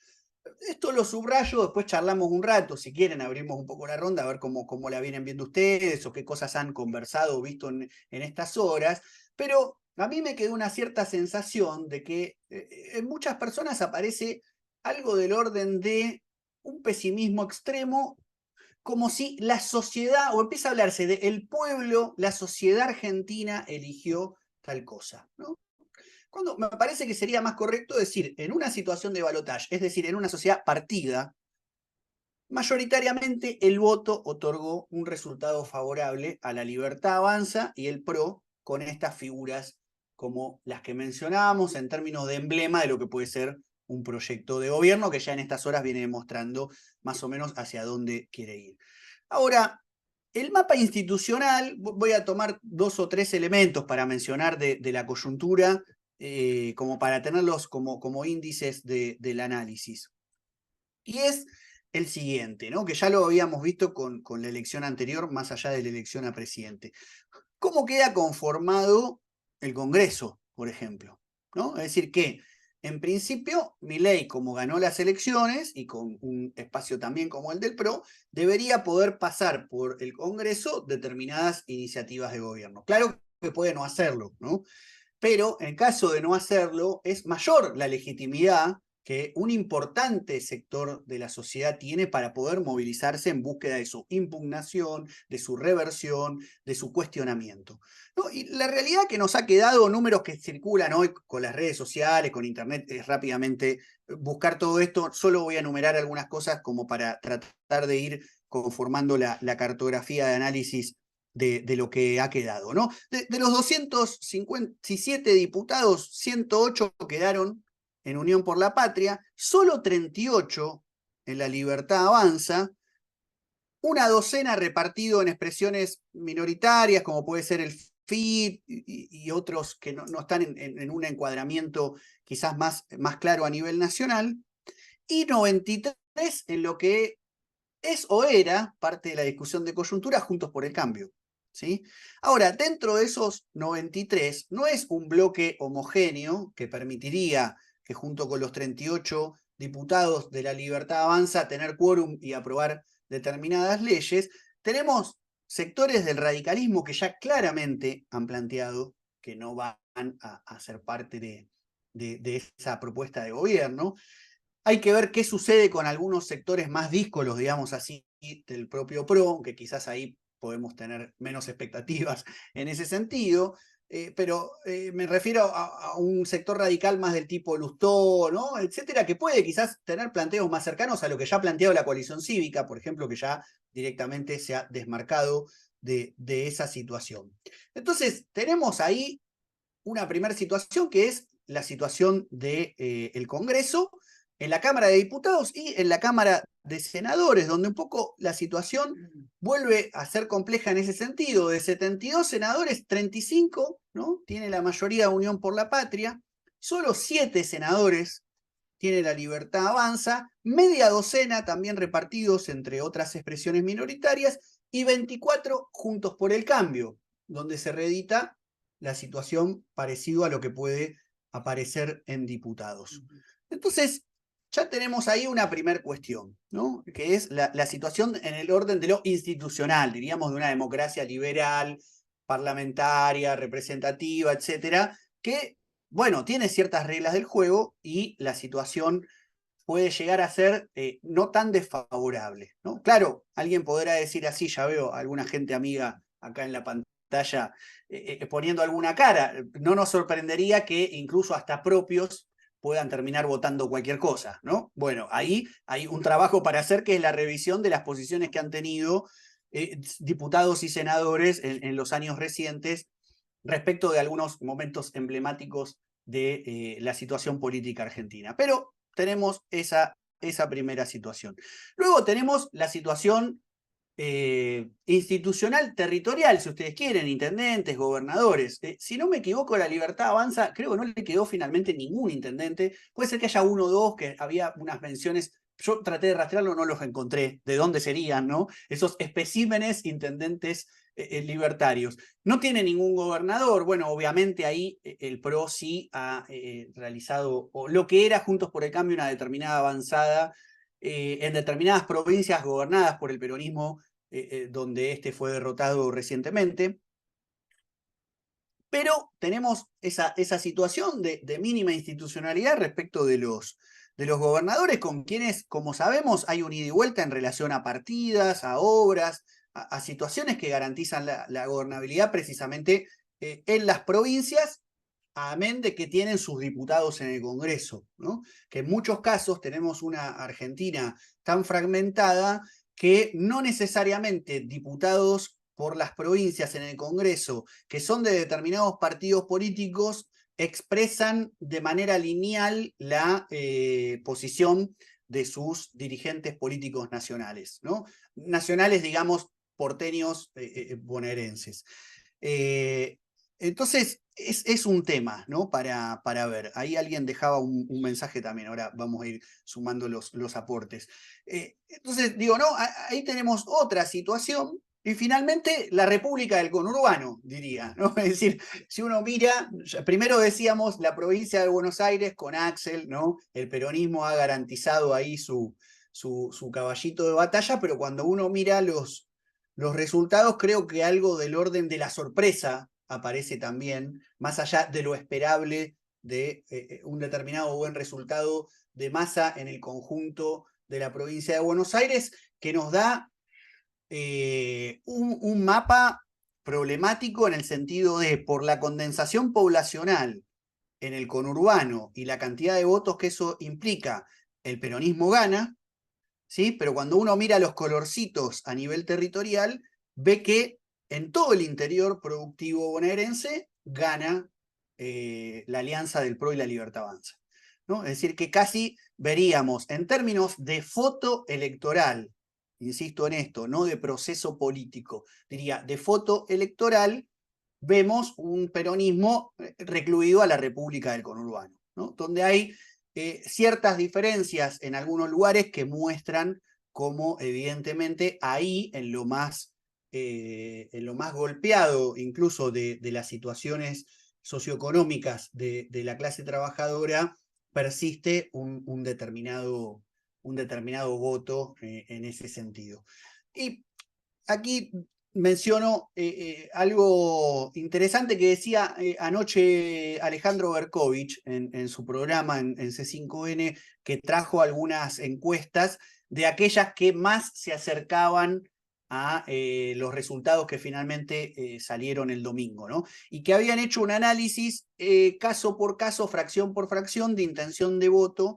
Esto lo subrayo, después charlamos un rato, si quieren abrimos un poco la ronda, a ver cómo la vienen viendo ustedes o qué cosas han conversado o visto en estas horas, pero a mí me quedó una cierta sensación de que en muchas personas aparece algo del orden de un pesimismo extremo, como si la sociedad, o empieza a hablarse de el pueblo, la sociedad argentina eligió tal cosa, ¿no? Cuando me parece que sería más correcto decir, en una situación de balotaje, es decir, en una sociedad partida, mayoritariamente el voto otorgó un resultado favorable a la Libertad Avanza y el PRO con estas figuras como las que mencionábamos en términos de emblema de lo que puede ser un proyecto de gobierno que ya en estas horas viene demostrando más o menos hacia dónde quiere ir. Ahora, el mapa institucional, voy a tomar 2 o 3 elementos para mencionar de la coyuntura, como para tenerlos como índices del análisis. Y es el siguiente, ¿no? Que ya lo habíamos visto con la elección anterior, más allá de la elección a presidente. ¿Cómo queda conformado el Congreso, por ejemplo? ¿No? Es decir, que en principio Milei, como ganó las elecciones y con un espacio también como el del PRO, debería poder pasar por el Congreso determinadas iniciativas de gobierno. Claro que puede no hacerlo, ¿no? Pero en caso de no hacerlo, es mayor la legitimidad que un importante sector de la sociedad tiene para poder movilizarse en búsqueda de su impugnación, de su reversión, de su cuestionamiento. ¿No? Y la realidad que nos ha quedado, números que circulan hoy con las redes sociales, con internet, es rápidamente buscar todo esto, solo voy a enumerar algunas cosas como para tratar de ir conformando la cartografía de análisis de lo que ha quedado, ¿no? De los 257 diputados, 108 quedaron en Unión por la Patria, solo 38 en La Libertad Avanza, una docena repartido en expresiones minoritarias, como puede ser el FIT y otros que no están en un encuadramiento quizás más claro a nivel nacional, y 93 en lo que es o era parte de la discusión de coyuntura Juntos por el Cambio. ¿Sí? Ahora, dentro de esos 93, no es un bloque homogéneo que permitiría que junto con los 38 diputados de la Libertad Avanza tener quórum y aprobar determinadas leyes. Tenemos sectores del radicalismo que ya claramente han planteado que no van a ser parte de esa propuesta de gobierno. Hay que ver qué sucede con algunos sectores más díscolos, digamos así, del propio PRO, que quizás ahí podemos tener menos expectativas en ese sentido, pero me refiero a un sector radical más del tipo Lustó, ¿no? Etcétera, que puede quizás tener planteos más cercanos a lo que ya ha planteado la coalición cívica, por ejemplo, que ya directamente se ha desmarcado de esa situación. Entonces, tenemos ahí una primera situación que es la situación del Congreso, en la Cámara de Diputados y en la Cámara de Senadores, donde un poco la situación vuelve a ser compleja en ese sentido. De 72 senadores, 35, ¿no? Tiene la mayoría de Unión por la Patria, solo 7 senadores tiene La Libertad Avanza, media docena también repartidos entre otras expresiones minoritarias y 24 Juntos por el Cambio, donde se reedita la situación parecido a lo que puede aparecer en diputados. Entonces, ya tenemos ahí una primera cuestión, ¿no? Que es la situación en el orden de lo institucional, diríamos de una democracia liberal, parlamentaria, representativa, etcétera, que, bueno, tiene ciertas reglas del juego y la situación puede llegar a ser no tan desfavorable, ¿no? Claro, alguien podrá decir así, ya veo a alguna gente amiga acá en la pantalla pantalla poniendo alguna cara. No nos sorprendería que incluso hasta propios puedan terminar votando cualquier cosa, ¿no? Bueno, ahí hay un trabajo para hacer, que es la revisión de las posiciones que han tenido diputados y senadores en los años recientes respecto de algunos momentos emblemáticos de la situación política argentina. Pero tenemos esa primera situación. Luego tenemos la situación institucional, territorial, si ustedes quieren, intendentes, gobernadores. Si no me equivoco, La Libertad Avanza, creo que no le quedó finalmente ningún intendente. Puede ser que haya uno o dos, que había unas menciones. Yo traté de rastrearlo, no los encontré. ¿De dónde serían, no? Esos especímenes intendentes libertarios. No tiene ningún gobernador. Bueno, obviamente ahí el PRO sí ha realizado, o lo que era Juntos por el Cambio, una determinada avanzada en determinadas provincias gobernadas por el peronismo, donde este fue derrotado recientemente. Pero tenemos esa situación de mínima institucionalidad respecto de los gobernadores, con quienes, como sabemos, hay un ida y vuelta en relación a partidas, a obras, a situaciones que garantizan la gobernabilidad precisamente en las provincias, amén de que tienen sus diputados en el Congreso, ¿no? Que en muchos casos tenemos una Argentina tan fragmentada que no necesariamente diputados por las provincias en el Congreso, que son de determinados partidos políticos, expresan de manera lineal la posición de sus dirigentes políticos nacionales, ¿no? Nacionales, digamos, porteños bonaerenses. Entonces, es un tema, ¿no? Para ver. Ahí alguien dejaba un mensaje también, ahora vamos a ir sumando los aportes. Entonces, digo, no, ahí tenemos otra situación. Y finalmente, la República del Conurbano, diría, ¿no? Es decir, si uno mira, primero decíamos la provincia de Buenos Aires con Axel, ¿no? El peronismo ha garantizado ahí su caballito de batalla, pero cuando uno mira los resultados, creo que algo del orden de la sorpresa aparece también, más allá de lo esperable de un determinado buen resultado de Massa en el conjunto de la provincia de Buenos Aires, que nos da un mapa problemático en el sentido de, por la condensación poblacional en el conurbano y la cantidad de votos que eso implica, el peronismo gana, ¿sí? Pero cuando uno mira los colorcitos a nivel territorial, ve que en todo el interior productivo bonaerense gana la alianza del PRO y la Libertad Avanza, ¿no? Es decir, que casi veríamos en términos de foto electoral, insisto en esto, no de proceso político, diría de foto electoral, vemos un peronismo recluido a la República del Conurbano, ¿no? Donde hay ciertas diferencias en algunos lugares que muestran cómo evidentemente ahí en lo más golpeado incluso de las situaciones socioeconómicas de la clase trabajadora persiste un determinado voto en ese sentido. Y aquí menciono algo interesante que decía anoche Alejandro Berkovich en su programa en C5N, que trajo algunas encuestas de aquellas que más se acercaban a los resultados que finalmente salieron el domingo, ¿no? Y que habían hecho un análisis caso por caso, fracción por fracción de intención de voto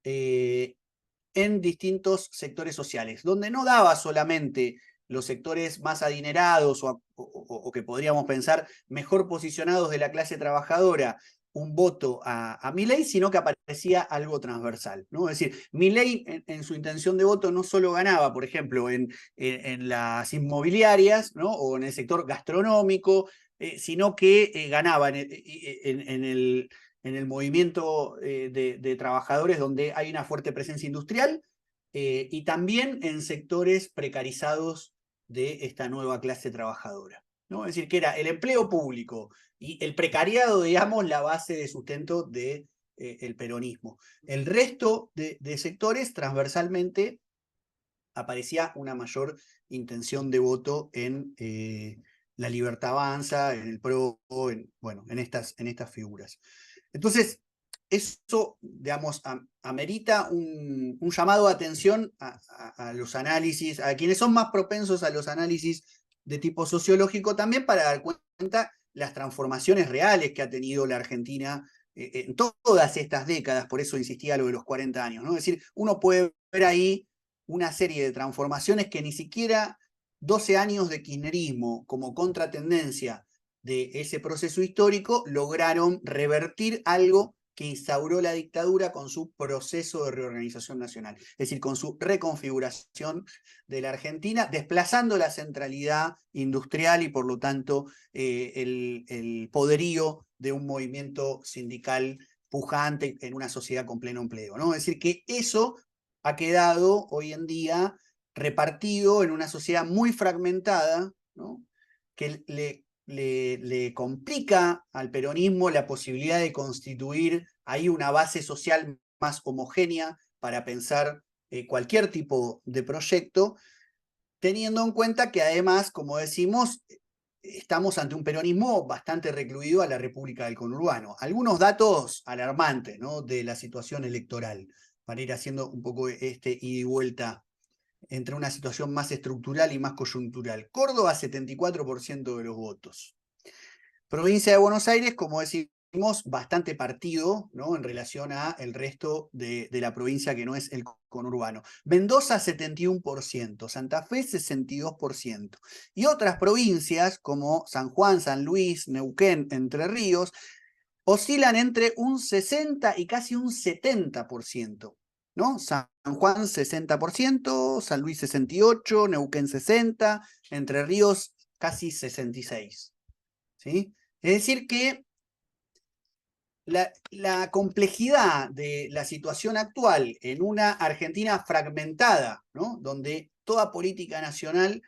en distintos sectores sociales, donde no daba solamente los sectores más adinerados o que podríamos pensar mejor posicionados de la clase trabajadora un voto a Milei, sino que aparecía algo transversal, ¿no? Es decir, Milei en su intención de voto no solo ganaba, por ejemplo, en las inmobiliarias, ¿no? O en el sector gastronómico, sino que ganaba en el movimiento de trabajadores donde hay una fuerte presencia industrial y también en sectores precarizados de esta nueva clase trabajadora, ¿no? Es decir, que era el empleo público y el precariado, digamos, la base de sustento del peronismo. El resto de sectores, transversalmente, aparecía una mayor intención de voto en la Libertad Avanza, en el PRO, bueno, en estas figuras. Entonces, eso, digamos, amerita un llamado de atención a los análisis, a quienes son más propensos a los análisis de tipo sociológico también para dar cuenta las transformaciones reales que ha tenido la Argentina en todas estas décadas, por eso insistía lo de los 40 años, ¿no? Es decir, uno puede ver ahí una serie de transformaciones que ni siquiera 12 años de kirchnerismo como contratendencia de ese proceso histórico lograron revertir algo que instauró la dictadura con su proceso de reorganización nacional, es decir, con su reconfiguración de la Argentina, desplazando la centralidad industrial y por lo tanto el poderío de un movimiento sindical pujante en una sociedad con pleno empleo, ¿no? Es decir, que eso ha quedado hoy en día repartido en una sociedad muy fragmentada, ¿no? Que le complica al peronismo la posibilidad de constituir ahí una base social más homogénea para pensar cualquier tipo de proyecto, teniendo en cuenta que además, como decimos, estamos ante un peronismo bastante recluido a la República del Conurbano. Algunos datos alarmantes, ¿no?, de la situación electoral, para ir haciendo un poco este ida y vuelta entre una situación más estructural y más coyuntural. Córdoba, 74% de los votos. Provincia de Buenos Aires, como decimos, bastante partido, ¿no?, en relación al resto de la provincia que no es el conurbano. Mendoza, 71%, Santa Fe, 62%. Y otras provincias como San Juan, San Luis, Neuquén, Entre Ríos, oscilan entre un 60 y casi un 70%. ¿No? San Juan 60%, San Luis 68%, Neuquén 60%, Entre Ríos casi 66%. ¿Sí? Es decir que la complejidad de la situación actual en una Argentina fragmentada, ¿no?, donde toda política nacional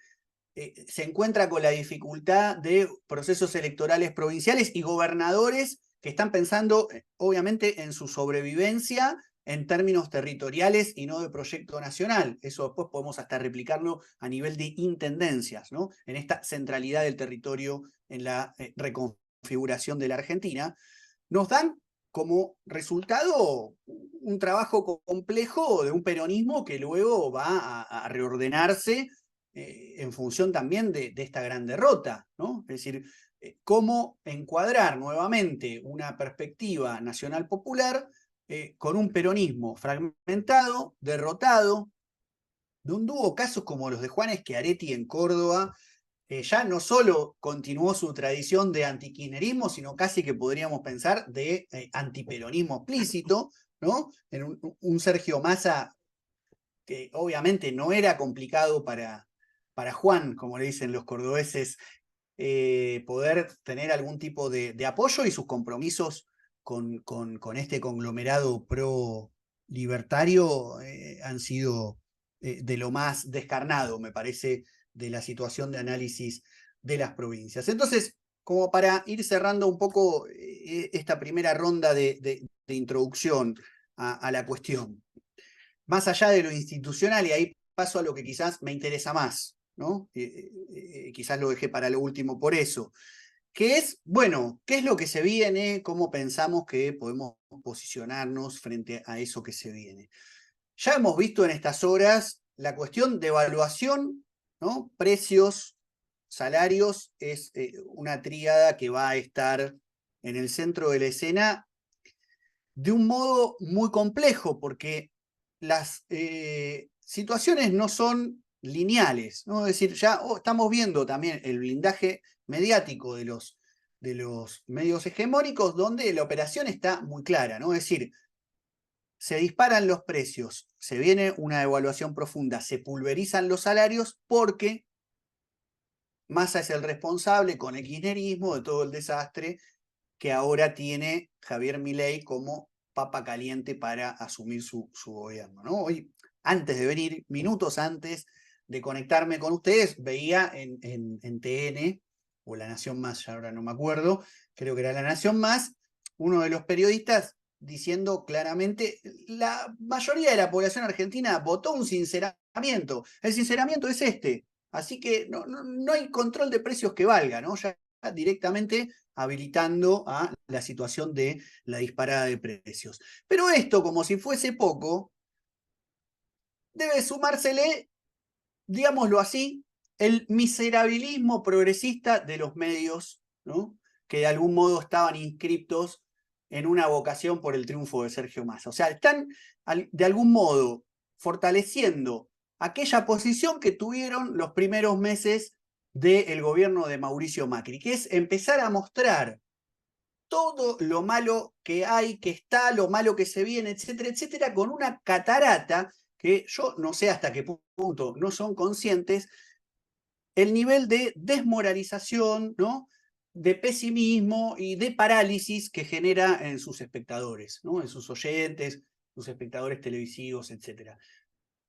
se encuentra con la dificultad de procesos electorales provinciales y gobernadores que están pensando, obviamente, en su sobrevivencia en términos territoriales y no de proyecto nacional. Eso después podemos hasta replicarlo a nivel de intendencias, ¿no?, en esta centralidad del territorio en la reconfiguración de la Argentina, nos dan como resultado un trabajo complejo de un peronismo que luego va a reordenarse en función también de esta gran derrota, ¿no? Es decir, cómo encuadrar nuevamente una perspectiva nacional popular con un peronismo fragmentado, derrotado, donde hubo casos como los de Juan Schiaretti en Córdoba, ya no solo continuó su tradición de antikirchnerismo, sino casi que podríamos pensar de antiperonismo explícito, ¿no? En un Sergio Massa que obviamente no era complicado para Juan, como le dicen los cordobeses, poder tener algún tipo de apoyo, y sus compromisos con este conglomerado pro-libertario han sido de lo más descarnado, me parece, de la situación de análisis de las provincias. Entonces, como para ir cerrando un poco esta primera ronda de introducción a la cuestión, más allá de lo institucional, y ahí paso a lo que quizás me interesa más, ¿no? Quizás lo dejé para lo último por eso, que es, bueno, ¿qué es lo que se viene? ¿Cómo pensamos que podemos posicionarnos frente a eso que se viene? Ya hemos visto en estas horas la cuestión de evaluación, ¿no? Precios, salarios, es una tríada que va a estar en el centro de la escena de un modo muy complejo, porque las situaciones no son lineales, ¿no? Es decir, ya estamos viendo también el blindaje mediático de los medios hegemónicos, donde la operación está muy clara, ¿no? Es decir, se disparan los precios, se viene una devaluación profunda, se pulverizan los salarios porque Massa es el responsable con el kirchnerismo de todo el desastre que ahora tiene Javier Milei como papa caliente para asumir su gobierno, ¿no? Hoy, antes de venir, minutos antes de conectarme con ustedes, veía en TN, o La Nación Más, ya ahora no me acuerdo, creo que era La Nación Más, uno de los periodistas diciendo claramente, la mayoría de la población argentina votó un sinceramiento. El sinceramiento es este. Así que no hay control de precios que valga, ¿no? Ya directamente habilitando a la situación de la disparada de precios. Pero esto, como si fuese poco, debe sumársele, digámoslo así, el miserabilismo progresista de los medios, ¿no? Que de algún modo estaban inscriptos en una vocación por el triunfo de Sergio Massa. O sea, están de algún modo fortaleciendo aquella posición que tuvieron los primeros meses del gobierno de Mauricio Macri, que es empezar a mostrar todo lo malo que hay, que está, lo malo que se viene, etcétera, etcétera, con una catarata que yo no sé hasta qué punto no son conscientes el nivel de desmoralización, ¿no? De pesimismo y de parálisis que genera en sus espectadores, ¿no? En sus oyentes, sus espectadores televisivos, etcétera.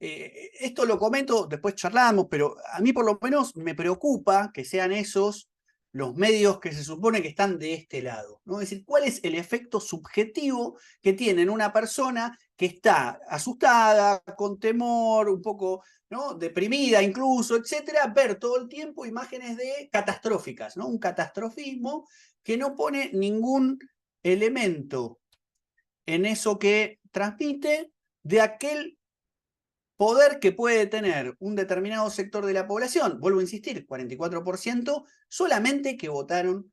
Esto lo comento, después charlamos, pero a mí por lo menos me preocupa que sean esos los medios que se supone que están de este lado, ¿no? Es decir, ¿cuál es el efecto subjetivo que tiene en una persona que está asustada, con temor, un poco, ¿no? Deprimida incluso, etcétera, ver todo el tiempo imágenes de catastróficas, ¿no? Un catastrofismo que no pone ningún elemento en eso que transmite de aquel poder que puede tener un determinado sector de la población, vuelvo a insistir, 44%, solamente que votaron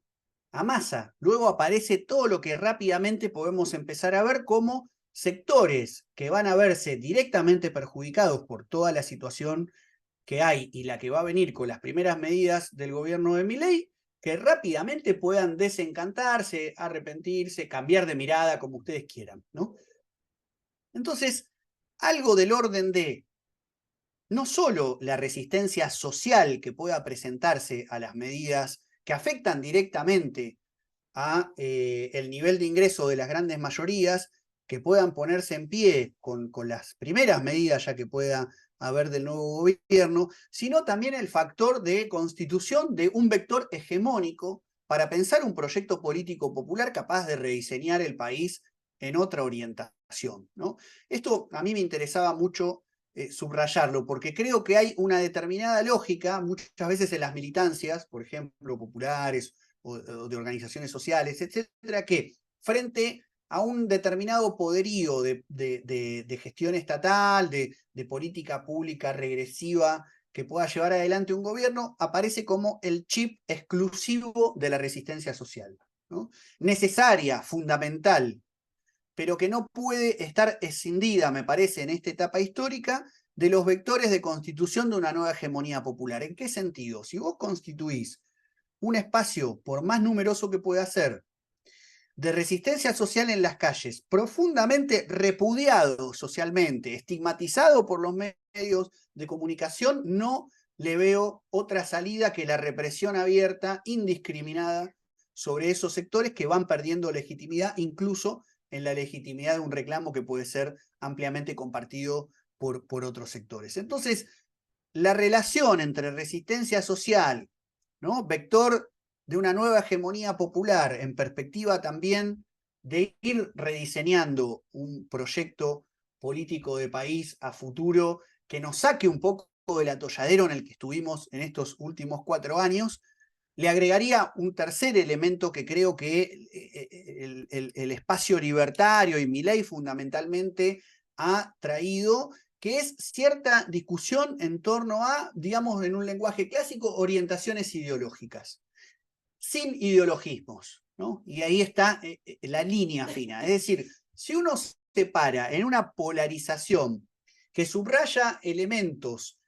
a Massa. Luego aparece todo lo que rápidamente podemos empezar a ver como sectores que van a verse directamente perjudicados por toda la situación que hay y la que va a venir con las primeras medidas del gobierno de Milei, que rápidamente puedan desencantarse, arrepentirse, cambiar de mirada, como ustedes quieran, ¿no? Entonces, algo del orden de no solo la resistencia social que pueda presentarse a las medidas que afectan directamente a el nivel de ingreso de las grandes mayorías, que puedan ponerse en pie con las primeras medidas ya que pueda haber del nuevo gobierno, sino también el factor de constitución de un vector hegemónico para pensar un proyecto político popular capaz de rediseñar el país en otra orientación, ¿no? Esto a mí me interesaba mucho subrayarlo, porque creo que hay una determinada lógica, muchas veces en las militancias, por ejemplo, populares o de organizaciones sociales, etcétera, que frente a un determinado poderío de gestión estatal, de política pública regresiva que pueda llevar adelante un gobierno, aparece como el chip exclusivo de la resistencia social, ¿no? Necesaria, fundamental, pero que no puede estar escindida, me parece, en esta etapa histórica, de los vectores de constitución de una nueva hegemonía popular. ¿En qué sentido? Si vos constituís un espacio, por más numeroso que pueda ser, de resistencia social en las calles, profundamente repudiado socialmente, estigmatizado por los medios de comunicación, no le veo otra salida que la represión abierta, indiscriminada, sobre esos sectores que van perdiendo legitimidad, incluso en la legitimidad de un reclamo que puede ser ampliamente compartido por otros sectores. Entonces, la relación entre resistencia social, ¿no? Vector de una nueva hegemonía popular, en perspectiva también de ir rediseñando un proyecto político de país a futuro que nos saque un poco del atolladero en el que estuvimos en estos últimos 4 años, le agregaría un tercer elemento que creo que el espacio libertario y Milei fundamentalmente ha traído, que es cierta discusión en torno a, digamos en un lenguaje clásico, orientaciones ideológicas, sin ideologismos, ¿no? Y ahí está la línea fina. Es decir, si uno se para en una polarización que subraya elementos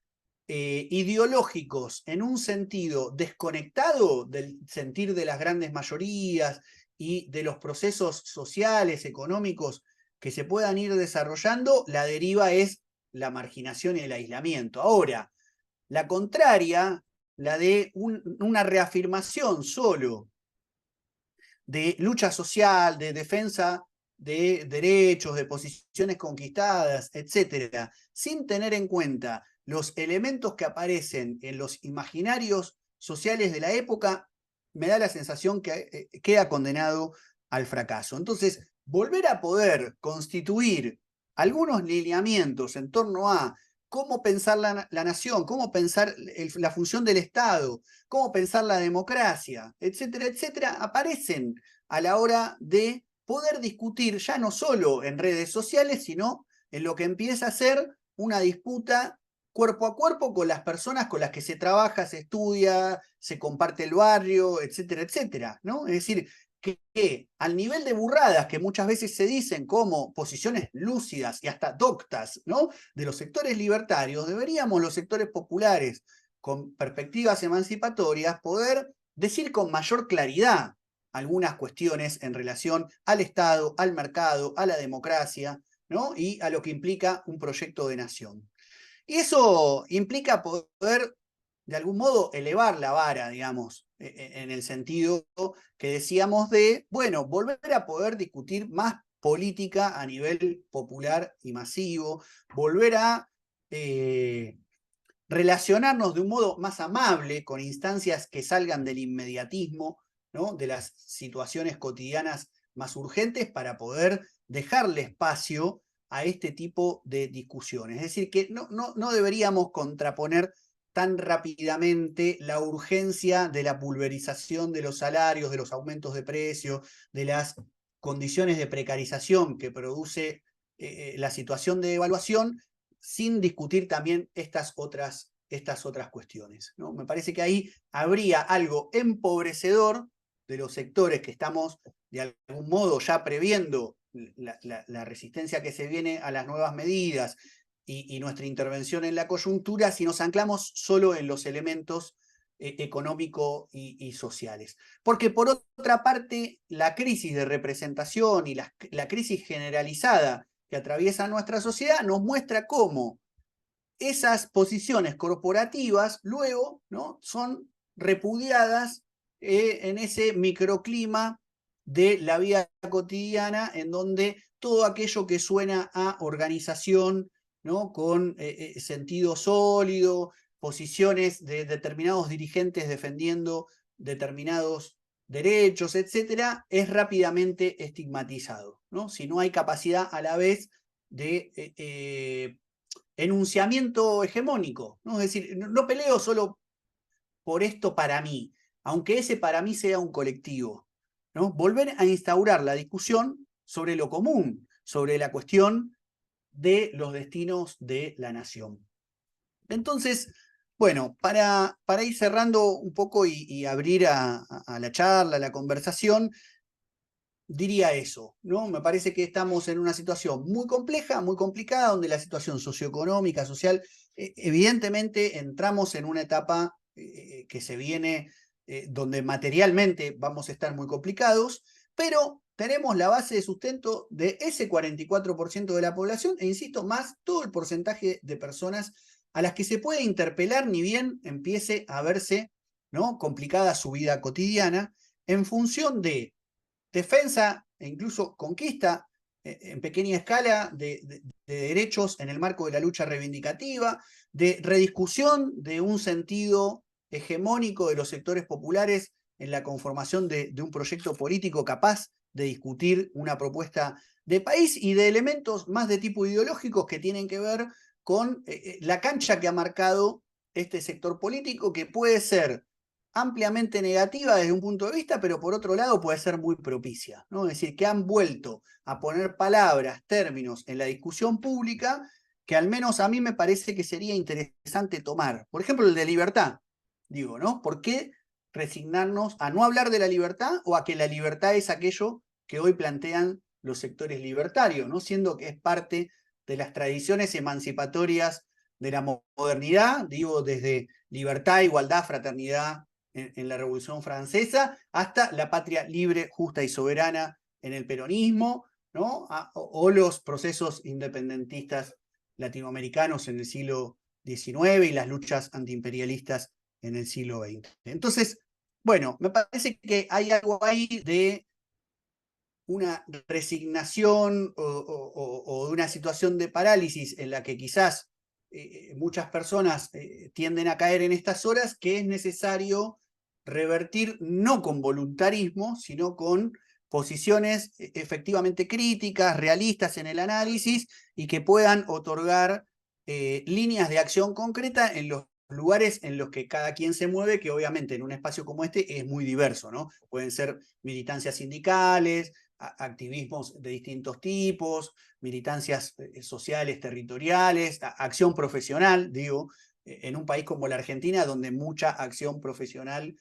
ideológicos en un sentido desconectado del sentir de las grandes mayorías y de los procesos sociales, económicos que se puedan ir desarrollando, la deriva es la marginación y el aislamiento. Ahora, la contraria, la de una reafirmación solo de lucha social, de defensa de derechos, de posiciones conquistadas, etcétera, sin tener en cuenta los elementos que aparecen en los imaginarios sociales de la época, me da la sensación que queda condenado al fracaso. Entonces, volver a poder constituir algunos lineamientos en torno a cómo pensar la nación, cómo pensar la función del Estado, cómo pensar la democracia, etcétera, etcétera, aparecen a la hora de poder discutir ya no solo en redes sociales, sino en lo que empieza a ser una disputa cuerpo a cuerpo con las personas con las que se trabaja, se estudia, se comparte el barrio, etcétera, etcétera, ¿no? Es decir, que al nivel de burradas que muchas veces se dicen como posiciones lúcidas y hasta doctas, ¿no?, de los sectores libertarios, deberíamos los sectores populares con perspectivas emancipatorias poder decir con mayor claridad algunas cuestiones en relación al Estado, al mercado, a la democracia, ¿no?, y a lo que implica un proyecto de nación. Y eso implica poder, de algún modo, elevar la vara, digamos, en el sentido que decíamos de, bueno, volver a poder discutir más política a nivel popular y masivo, volver a relacionarnos de un modo más amable con instancias que salgan del inmediatismo, ¿no?, de las situaciones cotidianas más urgentes para poder dejarle espacio a este tipo de discusiones. Es decir, que no deberíamos contraponer tan rápidamente la urgencia de la pulverización de los salarios, de los aumentos de precio, de las condiciones de precarización que produce la situación de devaluación, sin discutir también estas otras cuestiones, ¿no? Me parece que ahí habría algo empobrecedor de los sectores que estamos de algún modo ya previendo la resistencia que se viene a las nuevas medidas y nuestra intervención en la coyuntura si nos anclamos solo en los elementos económicos y sociales. Porque por otra parte, la crisis de representación y la crisis generalizada que atraviesa nuestra sociedad nos muestra cómo esas posiciones corporativas luego, ¿no?, son repudiadas en ese microclima de la vida cotidiana en donde todo aquello que suena a organización, ¿no?, con sentido sólido, posiciones de determinados dirigentes defendiendo determinados derechos, etcétera, es rápidamente estigmatizado, ¿no? Si no hay capacidad a la vez de enunciamiento hegemónico, ¿no? Es decir, no peleo solo por esto para mí, aunque ese para mí sea un colectivo, ¿no? Volver a instaurar la discusión sobre lo común, sobre la cuestión de los destinos de la nación. Entonces, bueno, para ir cerrando un poco y abrir a la charla, a la conversación, diría eso, ¿no? Me parece que estamos en una situación muy compleja, muy complicada, donde la situación socioeconómica, social, evidentemente entramos en una etapa que se viene, donde materialmente vamos a estar muy complicados, pero tenemos la base de sustento de ese 44% de la población, e insisto, más todo el porcentaje de personas a las que se puede interpelar ni bien empiece a verse, ¿no?, complicada su vida cotidiana, en función de defensa e incluso conquista en pequeña escala de derechos en el marco de la lucha reivindicativa, de rediscusión de un sentido hegemónico de los sectores populares en la conformación de un proyecto político capaz de discutir una propuesta de país, y de elementos más de tipo ideológicos que tienen que ver con la cancha que ha marcado este sector político, que puede ser ampliamente negativa desde un punto de vista, pero por otro lado puede ser muy propicia, ¿no? Es decir, que han vuelto a poner palabras, términos en la discusión pública que al menos a mí me parece que sería interesante tomar. Por ejemplo, el de libertad. Digo, ¿no? ¿Por qué resignarnos a no hablar de la libertad, o a que la libertad es aquello que hoy plantean los sectores libertarios, ¿no?, siendo que es parte de las tradiciones emancipatorias de la modernidad, digo, desde libertad, igualdad, fraternidad en la Revolución Francesa, hasta la patria libre, justa y soberana en el peronismo, ¿no?, o los procesos independentistas latinoamericanos en el siglo XIX y las luchas antiimperialistas en el siglo XX. Entonces, bueno, me parece que hay algo ahí de una resignación o de una situación de parálisis en la que quizás muchas personas tienden a caer en estas horas, que es necesario revertir no con voluntarismo, sino con posiciones efectivamente críticas, realistas en el análisis, y que puedan otorgar líneas de acción concreta en los lugares en los que cada quien se mueve, que obviamente en un espacio como este es muy diverso, ¿no? Pueden ser militancias sindicales, activismos de distintos tipos, militancias sociales, territoriales, acción profesional, digo, en un país como la Argentina, donde mucha acción profesional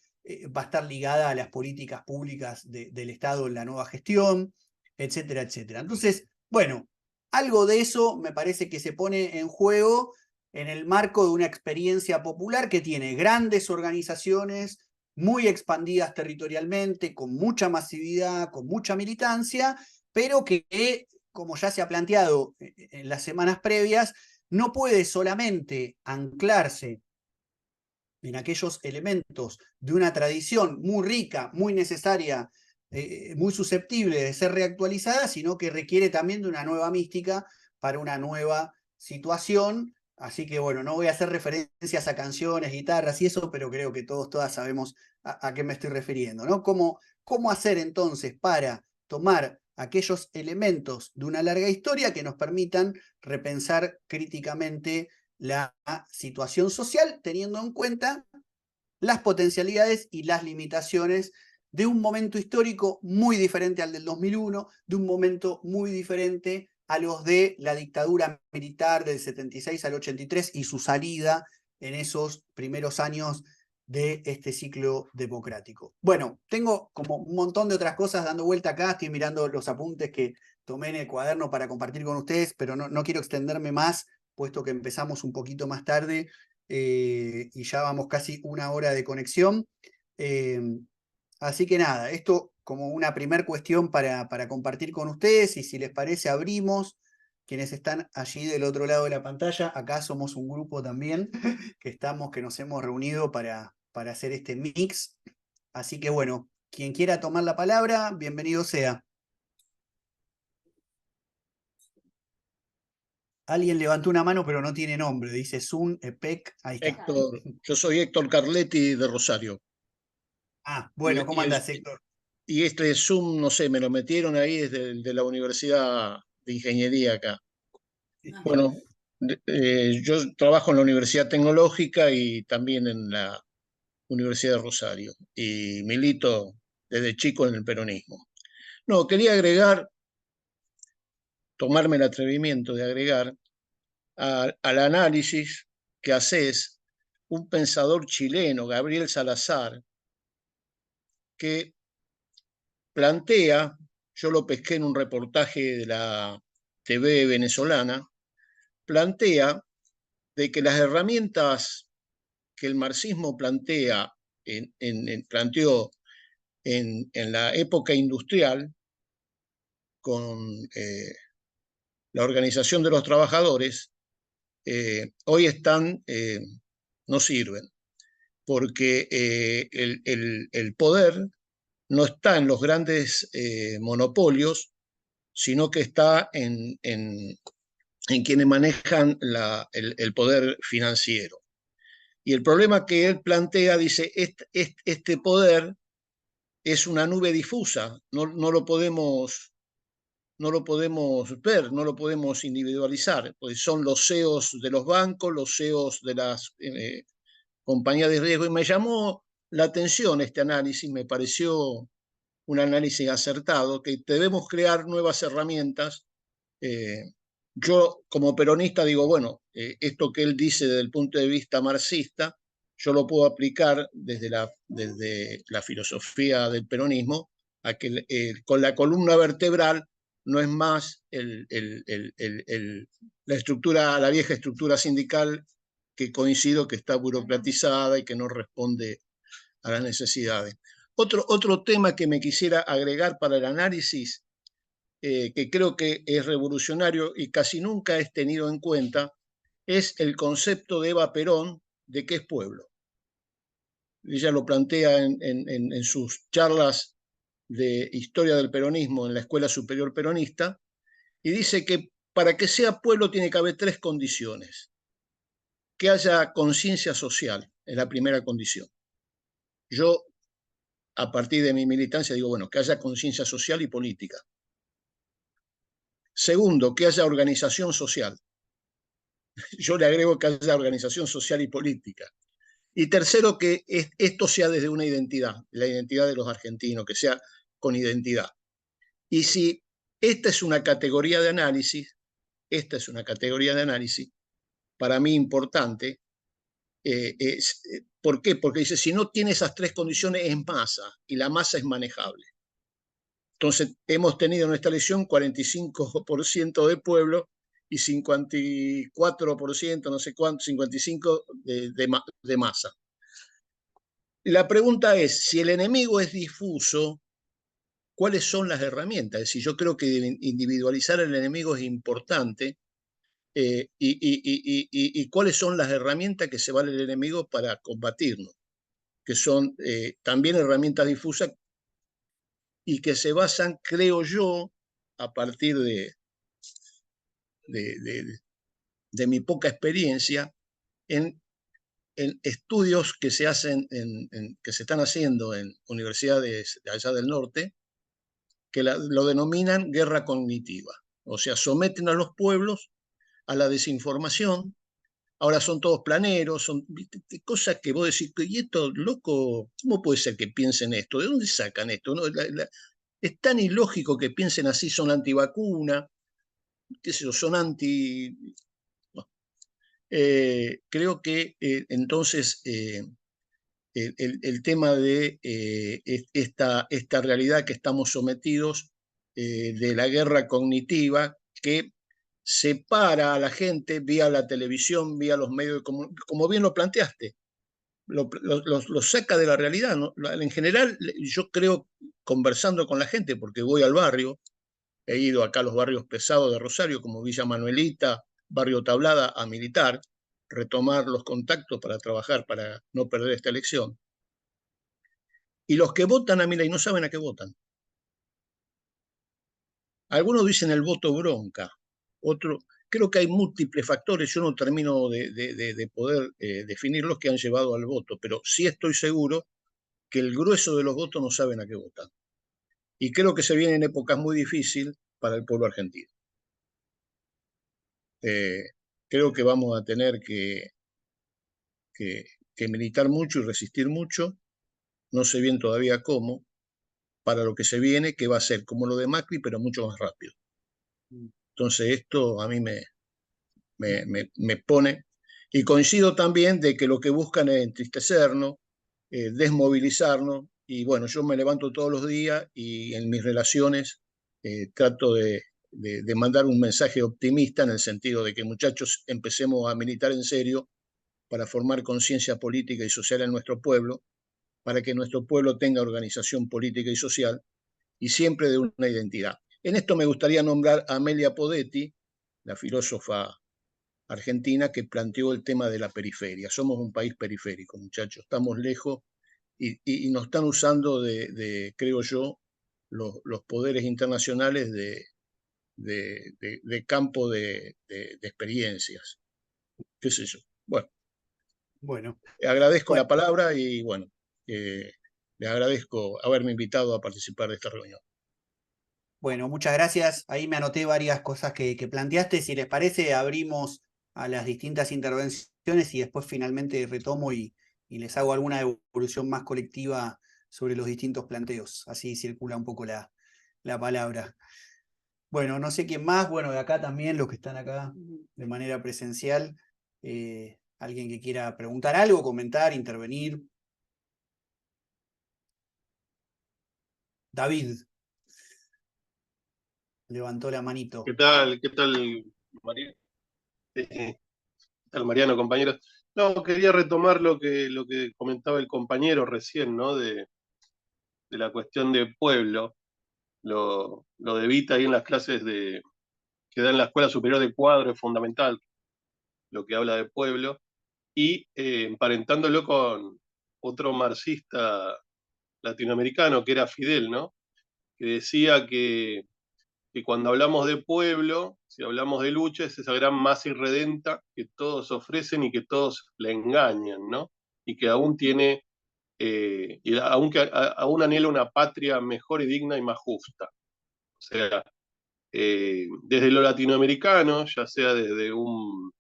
va a estar ligada a las políticas públicas del Estado en la nueva gestión, etcétera, etcétera. Entonces, bueno, algo de eso me parece que se pone en juego en el marco de una experiencia popular que tiene grandes organizaciones muy expandidas territorialmente, con mucha masividad, con mucha militancia, pero que, como ya se ha planteado en las semanas previas, no puede solamente anclarse en aquellos elementos de una tradición muy rica, muy necesaria, muy susceptible de ser reactualizada, sino que requiere también de una nueva mística para una nueva situación. Así que bueno, no voy a hacer referencias a canciones, guitarras y eso, pero creo que todas sabemos a qué me estoy refiriendo, ¿no? ¿Cómo hacer entonces para tomar aquellos elementos de una larga historia que nos permitan repensar críticamente la situación social, teniendo en cuenta las potencialidades y las limitaciones de un momento histórico muy diferente al del 2001, de un momento muy diferente a los de la dictadura militar del 76 al 83 y su salida en esos primeros años de este ciclo democrático. Bueno, tengo como un montón de otras cosas dando vuelta acá, estoy mirando los apuntes que tomé en el cuaderno para compartir con ustedes, pero no quiero extenderme más, puesto que empezamos un poquito más tarde y ya vamos casi una hora de conexión. Eh, Así que nada, esto como una primer cuestión para compartir con ustedes y si les parece abrimos quienes están allí del otro lado de la pantalla. Acá somos un grupo también que nos hemos reunido para hacer este mix. Así que bueno, quien quiera tomar la palabra, bienvenido sea. Alguien levantó una mano pero no tiene nombre, dice Sun, Epec, ahí está. Héctor, yo soy Héctor Carletti de Rosario. Ah, Y, bueno, ¿cómo y, el- andás, Héctor? y este Zoom, no sé, me lo metieron ahí desde de la Universidad de Ingeniería acá. Bueno, yo trabajo en la Universidad Tecnológica y también en la Universidad de Rosario y milito desde chico en el peronismo. No, quería agregar, tomarme el atrevimiento de agregar al análisis que haces un pensador chileno, Gabriel Salazar, que plantea, yo lo pesqué en un reportaje de la TV venezolana, plantea de que las herramientas que el marxismo planteó en la época industrial con la organización de los trabajadores, hoy no sirven, porque el poder no está en los grandes monopolios, sino que está en quienes manejan el poder financiero. Y el problema que él plantea, dice, este poder es una nube difusa, no lo podemos ver, no lo podemos individualizar, pues son los CEOs de los bancos, los CEOs de las compañías de riesgo, y me llamó la atención este análisis, me pareció un análisis acertado, que debemos crear nuevas herramientas. Yo como peronista digo, bueno, esto que él dice desde el punto de vista marxista, yo lo puedo aplicar desde la filosofía del peronismo, a que con la columna vertebral no es más la vieja estructura sindical que coincido que está burocratizada y que no responde a las necesidades. Otro tema que me quisiera agregar para el análisis, que creo que es revolucionario y casi nunca es tenido en cuenta, es el concepto de Eva Perón de qué es pueblo. Ella lo plantea en sus charlas de historia del peronismo en la Escuela Superior Peronista y dice que para que sea pueblo tiene que haber tres condiciones. Que haya conciencia social, es la primera condición. Yo, a partir de mi militancia, digo, bueno, que haya conciencia social y política. Segundo, que haya organización social. Yo le agrego que haya organización social y política. Y tercero, que esto sea desde una identidad, la identidad de los argentinos, que sea con identidad. Y si esta es una categoría de análisis, para mí importante. ¿Por qué? Porque dice, si no tiene esas tres condiciones es masa, y la masa es manejable. Entonces, hemos tenido en nuestra elección 45% de pueblo y 54%, no sé cuánto, 55% de masa. La pregunta es, si el enemigo es difuso, ¿cuáles son las herramientas? Es decir, yo creo que individualizar el enemigo es importante. Y cuáles son las herramientas que se vale el enemigo para combatirnos, que son también herramientas difusas y que se basan, creo yo, a partir de mi poca experiencia, en estudios que se hacen, que se están haciendo en universidades de allá del norte, que lo denominan guerra cognitiva. O sea, someten a los pueblos a la desinformación. Ahora son todos planeros, son cosas que vos decís, y esto, loco, ¿cómo puede ser que piensen esto? ¿De dónde sacan esto? ¿No? Es tan ilógico que piensen así, son antivacuna, qué sé yo, son anti... No. Creo que entonces el tema de esta realidad que estamos sometidos, de la guerra cognitiva, que separa a la gente vía la televisión, vía los medios, como bien lo planteaste, lo saca de la realidad, ¿no? En general, yo creo, conversando con la gente, porque voy al barrio, he ido acá a los barrios pesados de Rosario, como Villa Manuelita, Barrio Tablada, a militar, retomar los contactos para trabajar, para no perder esta elección. Y los que votan a Milei no saben a qué votan. Algunos dicen el voto bronca, otro, creo que hay múltiples factores, yo no termino de poder definir los que han llevado al voto, pero sí estoy seguro que el grueso de los votos no saben a qué votan. Y creo que se vienen épocas muy difíciles para el pueblo argentino. Creo que vamos a tener que militar mucho y resistir mucho, no sé bien todavía cómo, para lo que se viene, que va a ser como lo de Macri, pero mucho más rápido. Entonces esto a mí me pone, y coincido también de que lo que buscan es entristecernos, desmovilizarnos, y bueno, yo me levanto todos los días y en mis relaciones trato de mandar un mensaje optimista en el sentido de que, muchachos, empecemos a militar en serio para formar conciencia política y social en nuestro pueblo, para que nuestro pueblo tenga organización política y social y siempre de una identidad. En esto me gustaría nombrar a Amelia Podetti, la filósofa argentina, que planteó el tema de la periferia. Somos un país periférico, muchachos, estamos lejos y nos están usando creo yo, los poderes internacionales de campo de experiencias. ¿Qué sé yo? Bueno, Agradezco bueno, la palabra y bueno, le agradezco haberme invitado a participar de esta reunión. bueno, muchas gracias. Ahí me anoté varias cosas que planteaste. Si les parece, abrimos a las distintas intervenciones y después finalmente retomo y les hago alguna evolución más colectiva sobre los distintos planteos. Así circula un poco la palabra. Bueno, no sé quién más. Bueno, de acá también, los que están acá de manera presencial. Alguien que quiera preguntar algo, comentar, intervenir. David levantó la manito. ¿Qué tal? ¿Qué tal, Mariano? ¿Qué tal, Mariano, compañeros? No, quería retomar lo que comentaba el compañero recién, ¿no? De la cuestión de pueblo. Lo de Vita ahí en las clases que da en la Escuela Superior de Cuadro es fundamental, lo que habla de pueblo. Y emparentándolo con otro marxista latinoamericano, que era Fidel, ¿no? Que decía que cuando hablamos de pueblo, si hablamos de lucha, es esa gran masa irredenta que todos ofrecen y que todos le engañan, ¿no? Y que aún tiene, y aunque aún anhela una patria mejor y digna y más justa. O sea, desde lo latinoamericano, ya sea desde un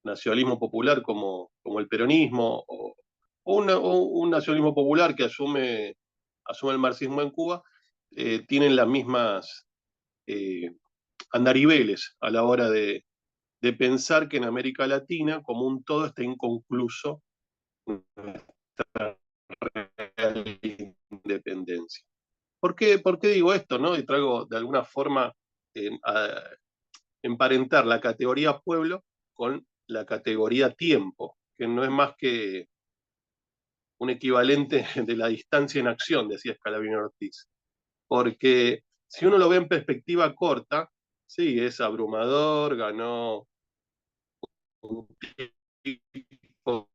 nacionalismo popular como el peronismo, o un nacionalismo popular que asume el marxismo en Cuba, tienen las mismas andariveles a la hora de pensar que en América Latina, como un todo, está inconcluso nuestra real independencia. ¿Por qué digo esto, no? Y traigo de alguna forma a emparentar la categoría pueblo con la categoría tiempo, que no es más que un equivalente de la distancia en acción, decía Scalabrini Ortiz. Porque si uno lo ve en perspectiva corta, sí, es abrumador, ganó un tipo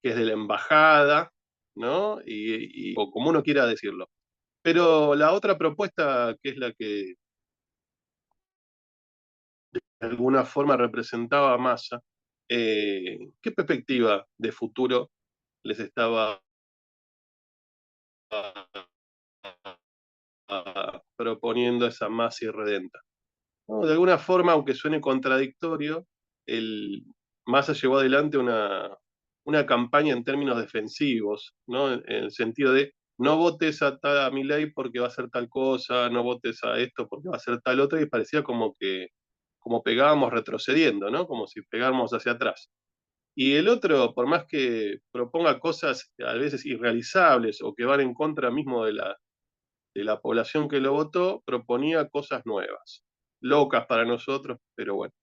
que es de la embajada, ¿no? O como uno quiera decirlo. Pero la otra propuesta, que es la que de alguna forma representaba a Massa, ¿qué perspectiva de futuro les estaba proponiendo esa Massa irredenta? ¿No? De alguna forma, aunque suene contradictorio, el Massa llevó adelante una campaña en términos defensivos, ¿no? En el sentido de no votes a Milei porque va a hacer tal cosa, no votes a esto porque va a hacer tal otra, y parecía como pegábamos retrocediendo, ¿no? Como si pegáramos hacia atrás. Y el otro, por más que proponga cosas a veces irrealizables o que van en contra mismo de la población que lo votó, proponía cosas nuevas, locas para nosotros, pero bueno.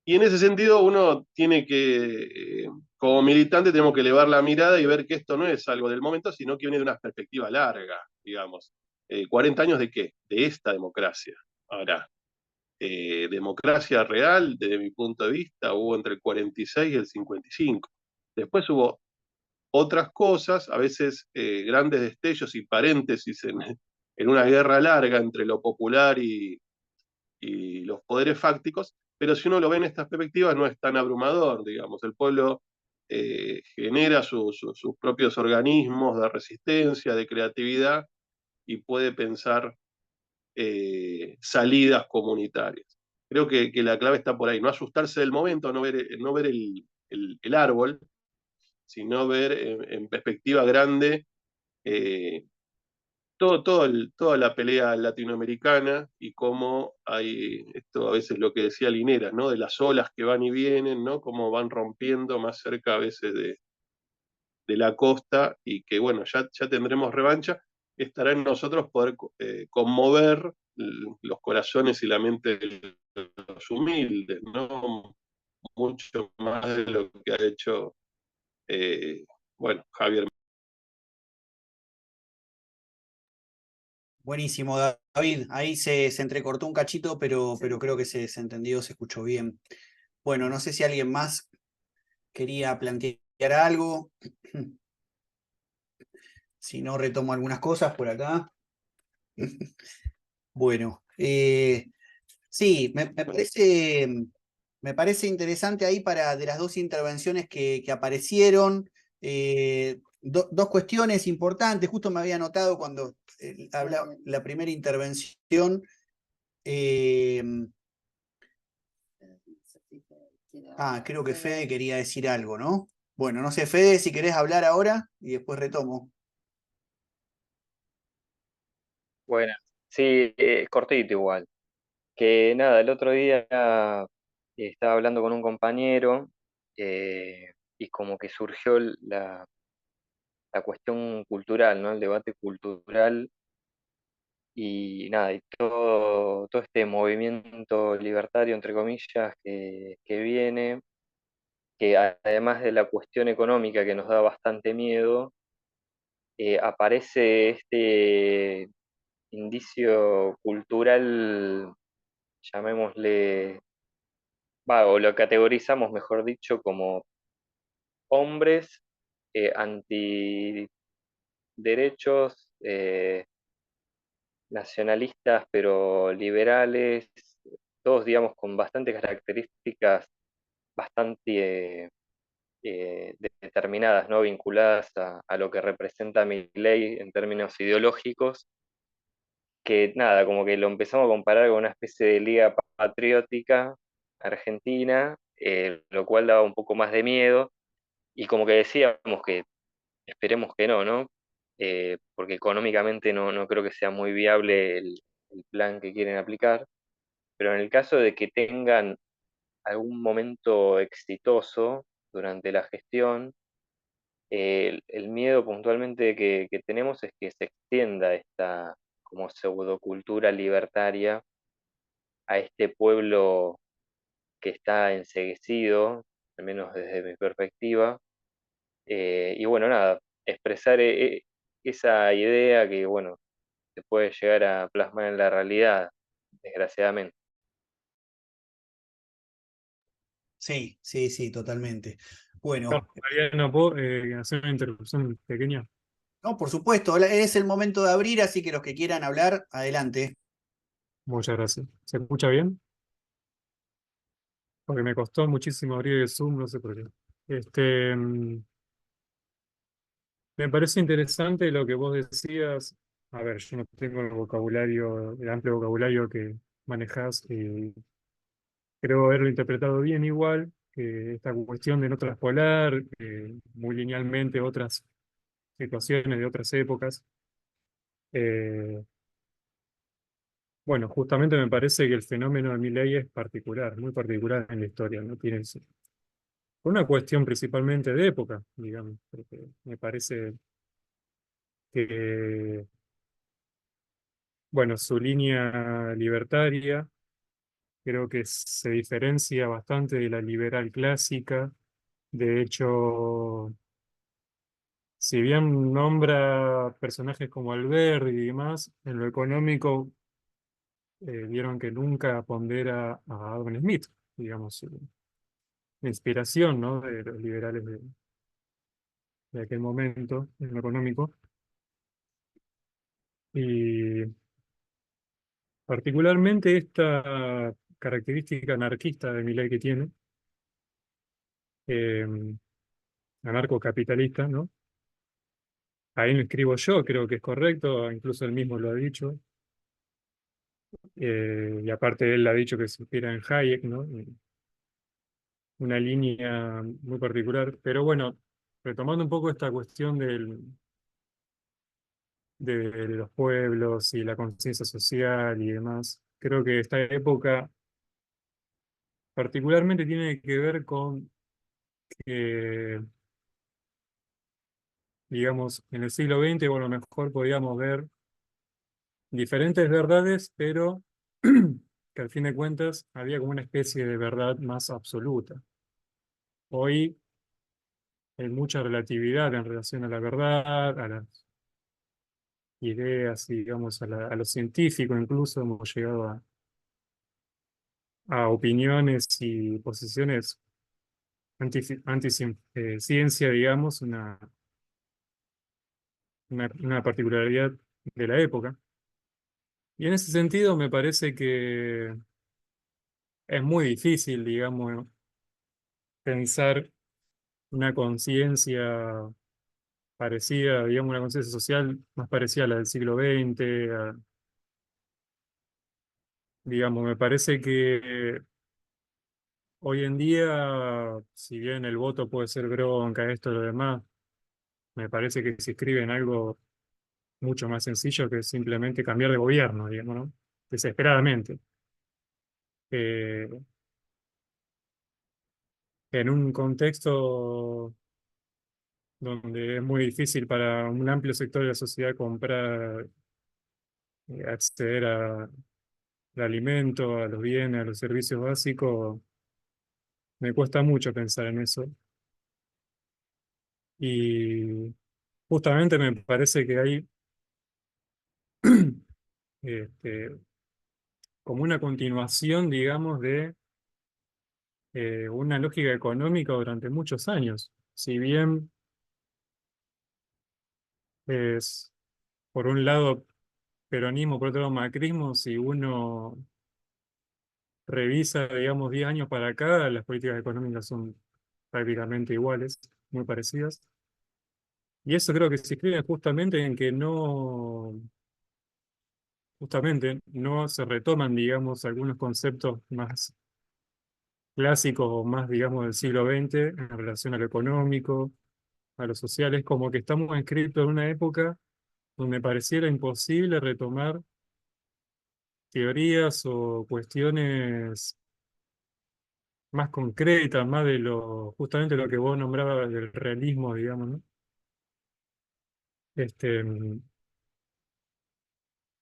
Y en ese sentido uno tiene que, como militante, tenemos que elevar la mirada y ver que esto no es algo del momento, sino que viene de una perspectiva larga, digamos. ¿40 años de qué? De esta democracia. Ahora, democracia real, desde mi punto de vista, hubo entre el 46 y el 55. Después hubo otras cosas, a veces grandes destellos y paréntesis en una guerra larga entre lo popular y los poderes fácticos, pero si uno lo ve en estas perspectivas no es tan abrumador, digamos, el pueblo genera sus propios organismos de resistencia, de creatividad, y puede pensar salidas comunitarias. Creo que la clave está por ahí, no asustarse del momento, no ver el árbol, sino ver en perspectiva grande toda la pelea latinoamericana y cómo hay, esto a veces lo que decía Linera, ¿no? De las olas que van y vienen, ¿no? Cómo van rompiendo más cerca a veces de la costa, y que bueno, ya tendremos revancha. Estará en nosotros poder conmover los corazones y la mente de los humildes, ¿no? Mucho más de lo que ha hecho, bueno, Javier. Buenísimo, David. Ahí se entrecortó un cachito, pero creo que se entendió, se escuchó bien. Bueno, no sé si alguien más quería plantear algo. Si no, retomo algunas cosas por acá. Bueno, sí, me parece interesante ahí de las dos intervenciones que aparecieron. Dos cuestiones importantes, justo me había notado cuando hablaba la primera intervención. eh, Creo que Fede quería decir algo, ¿no? Bueno, no sé, Fede, si querés hablar ahora y después retomo. Bueno, sí, cortito igual. Que nada, el otro día estaba hablando con un compañero y como que surgió la cuestión cultural, ¿no? El debate cultural y nada, y todo este movimiento libertario, entre comillas, que viene, que además de la cuestión económica que nos da bastante miedo, aparece este indicio cultural, llamémosle, o lo categorizamos, mejor dicho, como hombres antiderechos, nacionalistas pero liberales, todos digamos con bastantes características bastante determinadas, ¿no? Vinculadas a lo que representa Milei en términos ideológicos, que nada, como que lo empezamos a comparar con una especie de liga patriótica argentina, lo cual daba un poco más de miedo, y como que decíamos que esperemos que no, ¿no? porque económicamente no creo que sea muy viable el plan que quieren aplicar, pero en el caso de que tengan algún momento exitoso durante la gestión, el miedo puntualmente que tenemos es que se extienda esta como pseudocultura libertaria a este pueblo que está enceguecido, al menos desde mi perspectiva. Y bueno, nada, expresar esa idea que, bueno, se puede llegar a plasmar en la realidad, desgraciadamente. Sí, sí, sí, totalmente. Bueno, Mariano, ¿puedo hacer una interrupción pequeña? no, por supuesto, es el momento de abrir, así que los que quieran hablar, adelante. Muchas gracias. ¿Se escucha bien? Porque me costó muchísimo abrir el Zoom, no sé por qué. Me parece interesante lo que vos decías. A ver, yo no tengo el vocabulario, el amplio vocabulario que manejás, y creo haberlo interpretado bien igual, que esta cuestión de no traspolar muy linealmente otras situaciones de otras épocas. Eh, bueno, justamente me parece que el fenómeno de Milei es particular, muy particular en la historia, ¿no? Tiene una cuestión principalmente de época, digamos, porque me parece que, bueno, su línea libertaria creo que se diferencia bastante de la liberal clásica. De hecho, si bien nombra personajes como Alberti y demás, en lo económico vieron que nunca pondera a Adam Smith, digamos, la inspiración, ¿no? De los liberales de aquel momento en lo económico. Y particularmente esta característica anarquista de Milei que tiene, eh, anarcocapitalista, ¿no? Ahí lo escribo yo, creo que es correcto, incluso él mismo lo ha dicho. Y aparte él ha dicho que se inspira en Hayek, ¿no? Una línea muy particular. Pero bueno, retomando un poco esta cuestión de los pueblos y la conciencia social y demás, creo que esta época particularmente tiene que ver con que, digamos, en el siglo XX, o a lo mejor podíamos ver diferentes verdades, pero que al fin de cuentas había como una especie de verdad más absoluta. Hoy hay mucha relatividad en relación a la verdad, a las ideas, digamos, a lo científico, incluso hemos llegado a opiniones y posiciones anti-ciencia, digamos, una particularidad de la época. Y en ese sentido me parece que es muy difícil, digamos, pensar una conciencia parecida, digamos, una conciencia social más parecida a la del siglo XX. Digamos, me parece que hoy en día, si bien el voto puede ser bronca, esto y lo demás, me parece que se escribe en algo mucho más sencillo que simplemente cambiar de gobierno, digamos, ¿no? Desesperadamente. Eh, en un contexto donde es muy difícil para un amplio sector de la sociedad comprar, acceder al alimento, a los bienes, a los servicios básicos, me cuesta mucho pensar en eso. Y justamente me parece que hay este, como una continuación, digamos, de una lógica económica durante muchos años. Si bien es, por un lado, peronismo, por otro lado, macrismo, si uno revisa, digamos, 10 años para acá, las políticas económicas son prácticamente iguales, muy parecidas. Y eso creo que se escribe justamente en que justamente no se retoman, digamos, algunos conceptos más clásicos o más, digamos, del siglo XX en relación a lo económico, a lo social. Es como que estamos inscritos en una época donde pareciera imposible retomar teorías o cuestiones más concretas, más de justamente lo que vos nombrabas del realismo, digamos, ¿no? Este,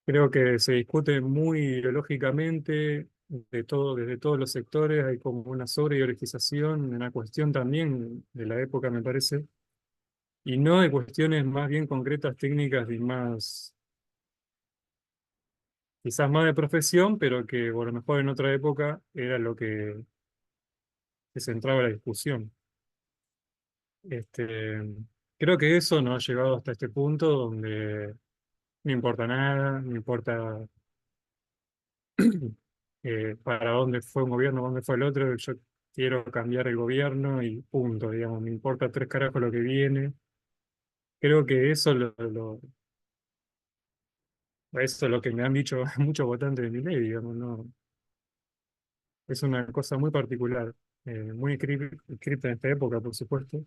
Creo que se discute muy ideológicamente desde todos los sectores, hay como una sobreideologización, una cuestión también de la época, me parece, y no de cuestiones más bien concretas, técnicas y más, quizás más de profesión, pero que bueno, a lo mejor en otra época era lo que centraba la discusión. Este, Creo que eso nos ha llevado hasta este punto donde no importa nada, no importa para dónde fue un gobierno, dónde fue el otro, yo quiero cambiar el gobierno y punto, digamos, me importa tres carajos lo que viene. Creo que eso es lo que me han dicho muchos votantes de mi ley, digamos, no, es una cosa muy particular, muy cripta en esta época, por supuesto,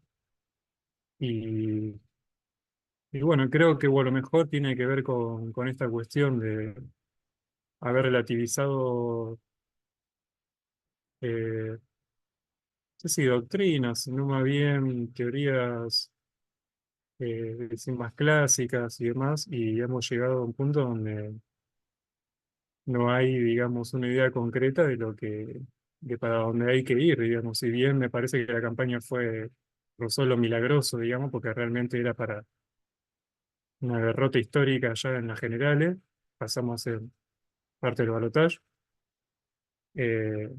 y, y bueno, creo que bueno, lo mejor tiene que ver con esta cuestión de haber relativizado, no sé si doctrinas, sino más bien teorías sí, más clásicas y demás, y hemos llegado a un punto donde no hay, digamos, una idea concreta de para dónde hay que ir, digamos. Si bien me parece que la campaña rozó lo milagroso, digamos, porque realmente era para una derrota histórica ya en las generales, pasamos a ser parte del balotaje, eh,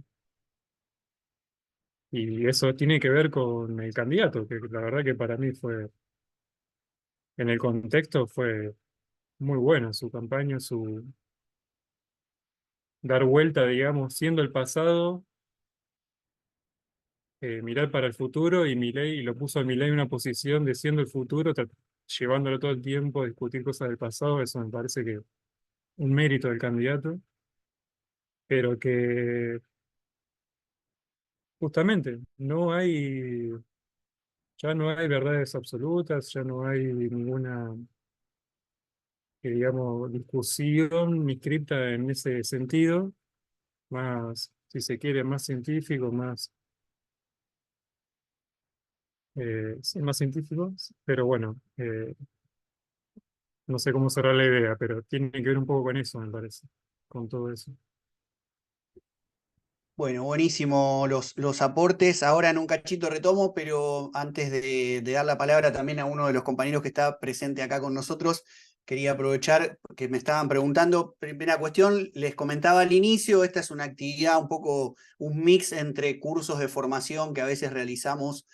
y eso tiene que ver con el candidato, que la verdad que para mí en el contexto fue muy bueno su campaña, su dar vuelta, digamos, siendo el pasado, mirar para el futuro y Milei lo puso a Milei en una posición de siendo el futuro, llevándolo todo el tiempo a discutir cosas del pasado, eso me parece que un mérito del candidato, pero que justamente ya no hay verdades absolutas, ya no hay ninguna, digamos, discusión ni cripta en ese sentido, más, si se quiere, más científico, sí, más científicos, pero bueno, no sé cómo cerrar la idea, pero tiene que ver un poco con eso, me parece, con todo eso. Bueno, buenísimo los aportes. Ahora en un cachito retomo, pero antes de dar la palabra también a uno de los compañeros que está presente acá con nosotros, quería aprovechar que me estaban preguntando. Primera cuestión, les comentaba al inicio, esta es una actividad un poco, un mix entre cursos de formación que a veces realizamos,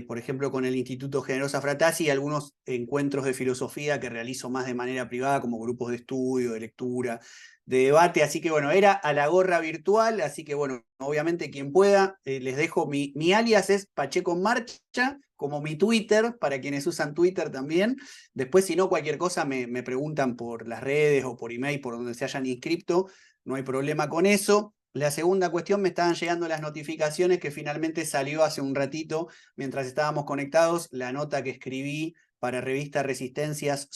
por ejemplo, con el Instituto Generosa Fratasi y algunos encuentros de filosofía que realizo más de manera privada, como grupos de estudio, de lectura, de debate, así que bueno, era a la gorra virtual, así que bueno, obviamente quien pueda, les dejo mi alias es Pacheco en Marcha, como mi Twitter, para quienes usan Twitter también. Después, si no, cualquier cosa me preguntan por las redes o por email, por donde se hayan inscrito, no hay problema con eso. La segunda cuestión, me estaban llegando las notificaciones que finalmente salió hace un ratito, mientras estábamos conectados, la nota que escribí para Revista Resistencias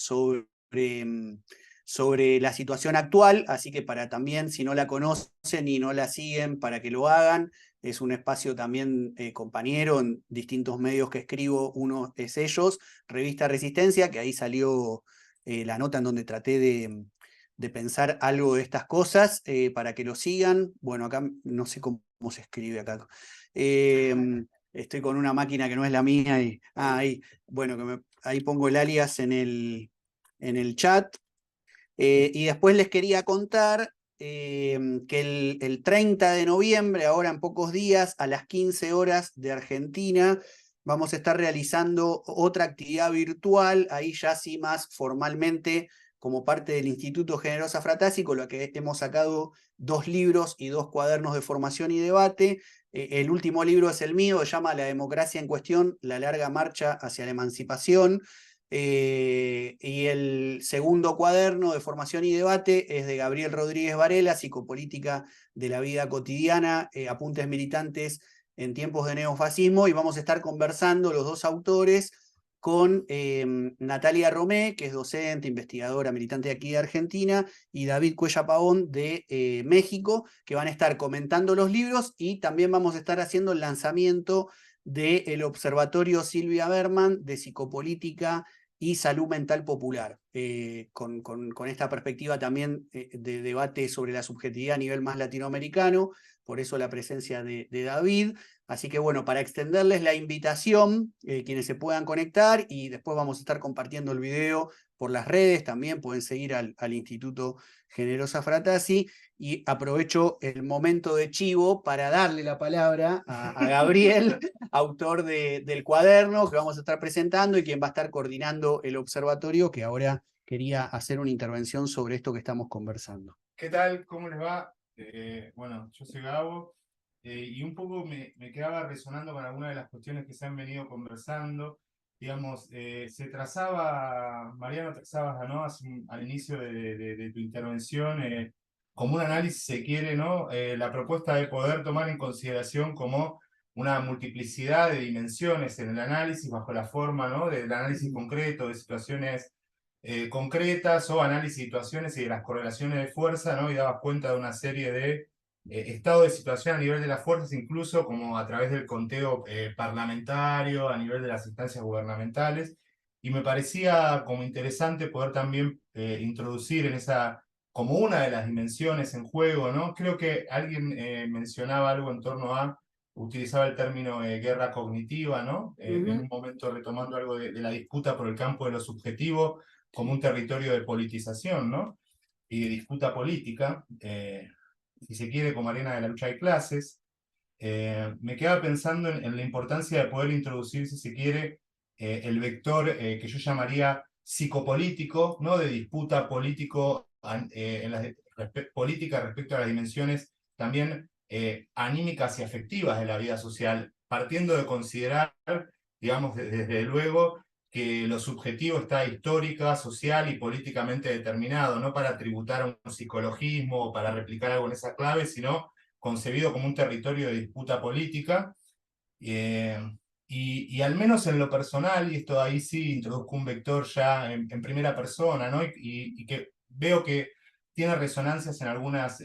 sobre la situación actual, así que para también, si no la conocen y no la siguen, para que lo hagan. Es un espacio también compañero en distintos medios que escribo, uno es ellos, Revista Resistencia, que ahí salió la nota en donde traté de pensar algo de estas cosas, para que lo sigan. Bueno, acá no sé cómo se escribe acá. Estoy con una máquina que no es la mía y ahí, bueno, ahí pongo el alias en el chat. Y después les quería contar que el 30 de noviembre, ahora en pocos días, a las 15 horas de Argentina, vamos a estar realizando otra actividad virtual, ahí ya sí más formalmente, como parte del Instituto Generosa Fratasi, con lo que hemos sacado 2 libros y 2 cuadernos de formación y debate. El último libro es el mío, se llama La democracia en cuestión, la larga marcha hacia la emancipación. Y el segundo cuaderno de formación y debate es de Gabriel Rodríguez Varela, Psicopolítica de la vida cotidiana, apuntes militantes en tiempos de neofascismo, y vamos a estar conversando los dos autores con Natalia Romé, que es docente, investigadora, militante de aquí de Argentina, y David Cuella Pavón de México, que van a estar comentando los libros, y también vamos a estar haciendo el lanzamiento del Observatorio Silvia Berman de Psicopolítica y Salud Mental Popular, con esta perspectiva también de debate sobre la subjetividad a nivel más latinoamericano, por eso la presencia de David. Así que bueno, para extenderles la invitación, quienes se puedan conectar, y después vamos a estar compartiendo el video por las redes, también pueden seguir al Instituto Generosa Fratasi, y aprovecho el momento de chivo para darle la palabra a Gabriel, autor del cuaderno que vamos a estar presentando y quien va a estar coordinando el observatorio, que ahora quería hacer una intervención sobre esto que estamos conversando. ¿Qué tal? ¿Cómo les va? Bueno, yo soy Gabo, y un poco me quedaba resonando con algunas de las cuestiones que se han venido conversando. Digamos, se trazaba, Mariano, trazabas, ¿no? Al inicio de tu intervención, como un análisis, se quiere, ¿no? La propuesta de poder tomar en consideración como una multiplicidad de dimensiones en el análisis bajo la forma, ¿no? Del análisis concreto de situaciones concretas, o análisis de situaciones y de las correlaciones de fuerza, ¿no? Y dabas cuenta de una serie de estados de situación a nivel de las fuerzas, incluso como a través del conteo parlamentario, a nivel de las instancias gubernamentales, y me parecía como interesante poder también introducir en esa, como una de las dimensiones en juego, ¿no? Creo que alguien mencionaba algo en torno a, utilizaba el término guerra cognitiva, ¿no? En un momento retomando algo de la disputa por el campo de lo subjetivo como un territorio de politización, ¿no? Y de disputa política, si se quiere, como arena de la lucha de clases. Me quedaba pensando en la importancia de poder introducir, si se quiere, el vector que yo llamaría psicopolítico, ¿no? De disputa política política respecto a las dimensiones también anímicas y afectivas de la vida social, partiendo de considerar, digamos, desde luego, que lo subjetivo está histórica, social y políticamente determinado, no para tributar a un psicologismo o para replicar algo en esa clave, sino concebido como un territorio de disputa política. Y al menos en lo personal, y esto ahí sí introduzco un vector ya en primera persona, ¿no? Y que veo que tiene resonancias en algunas,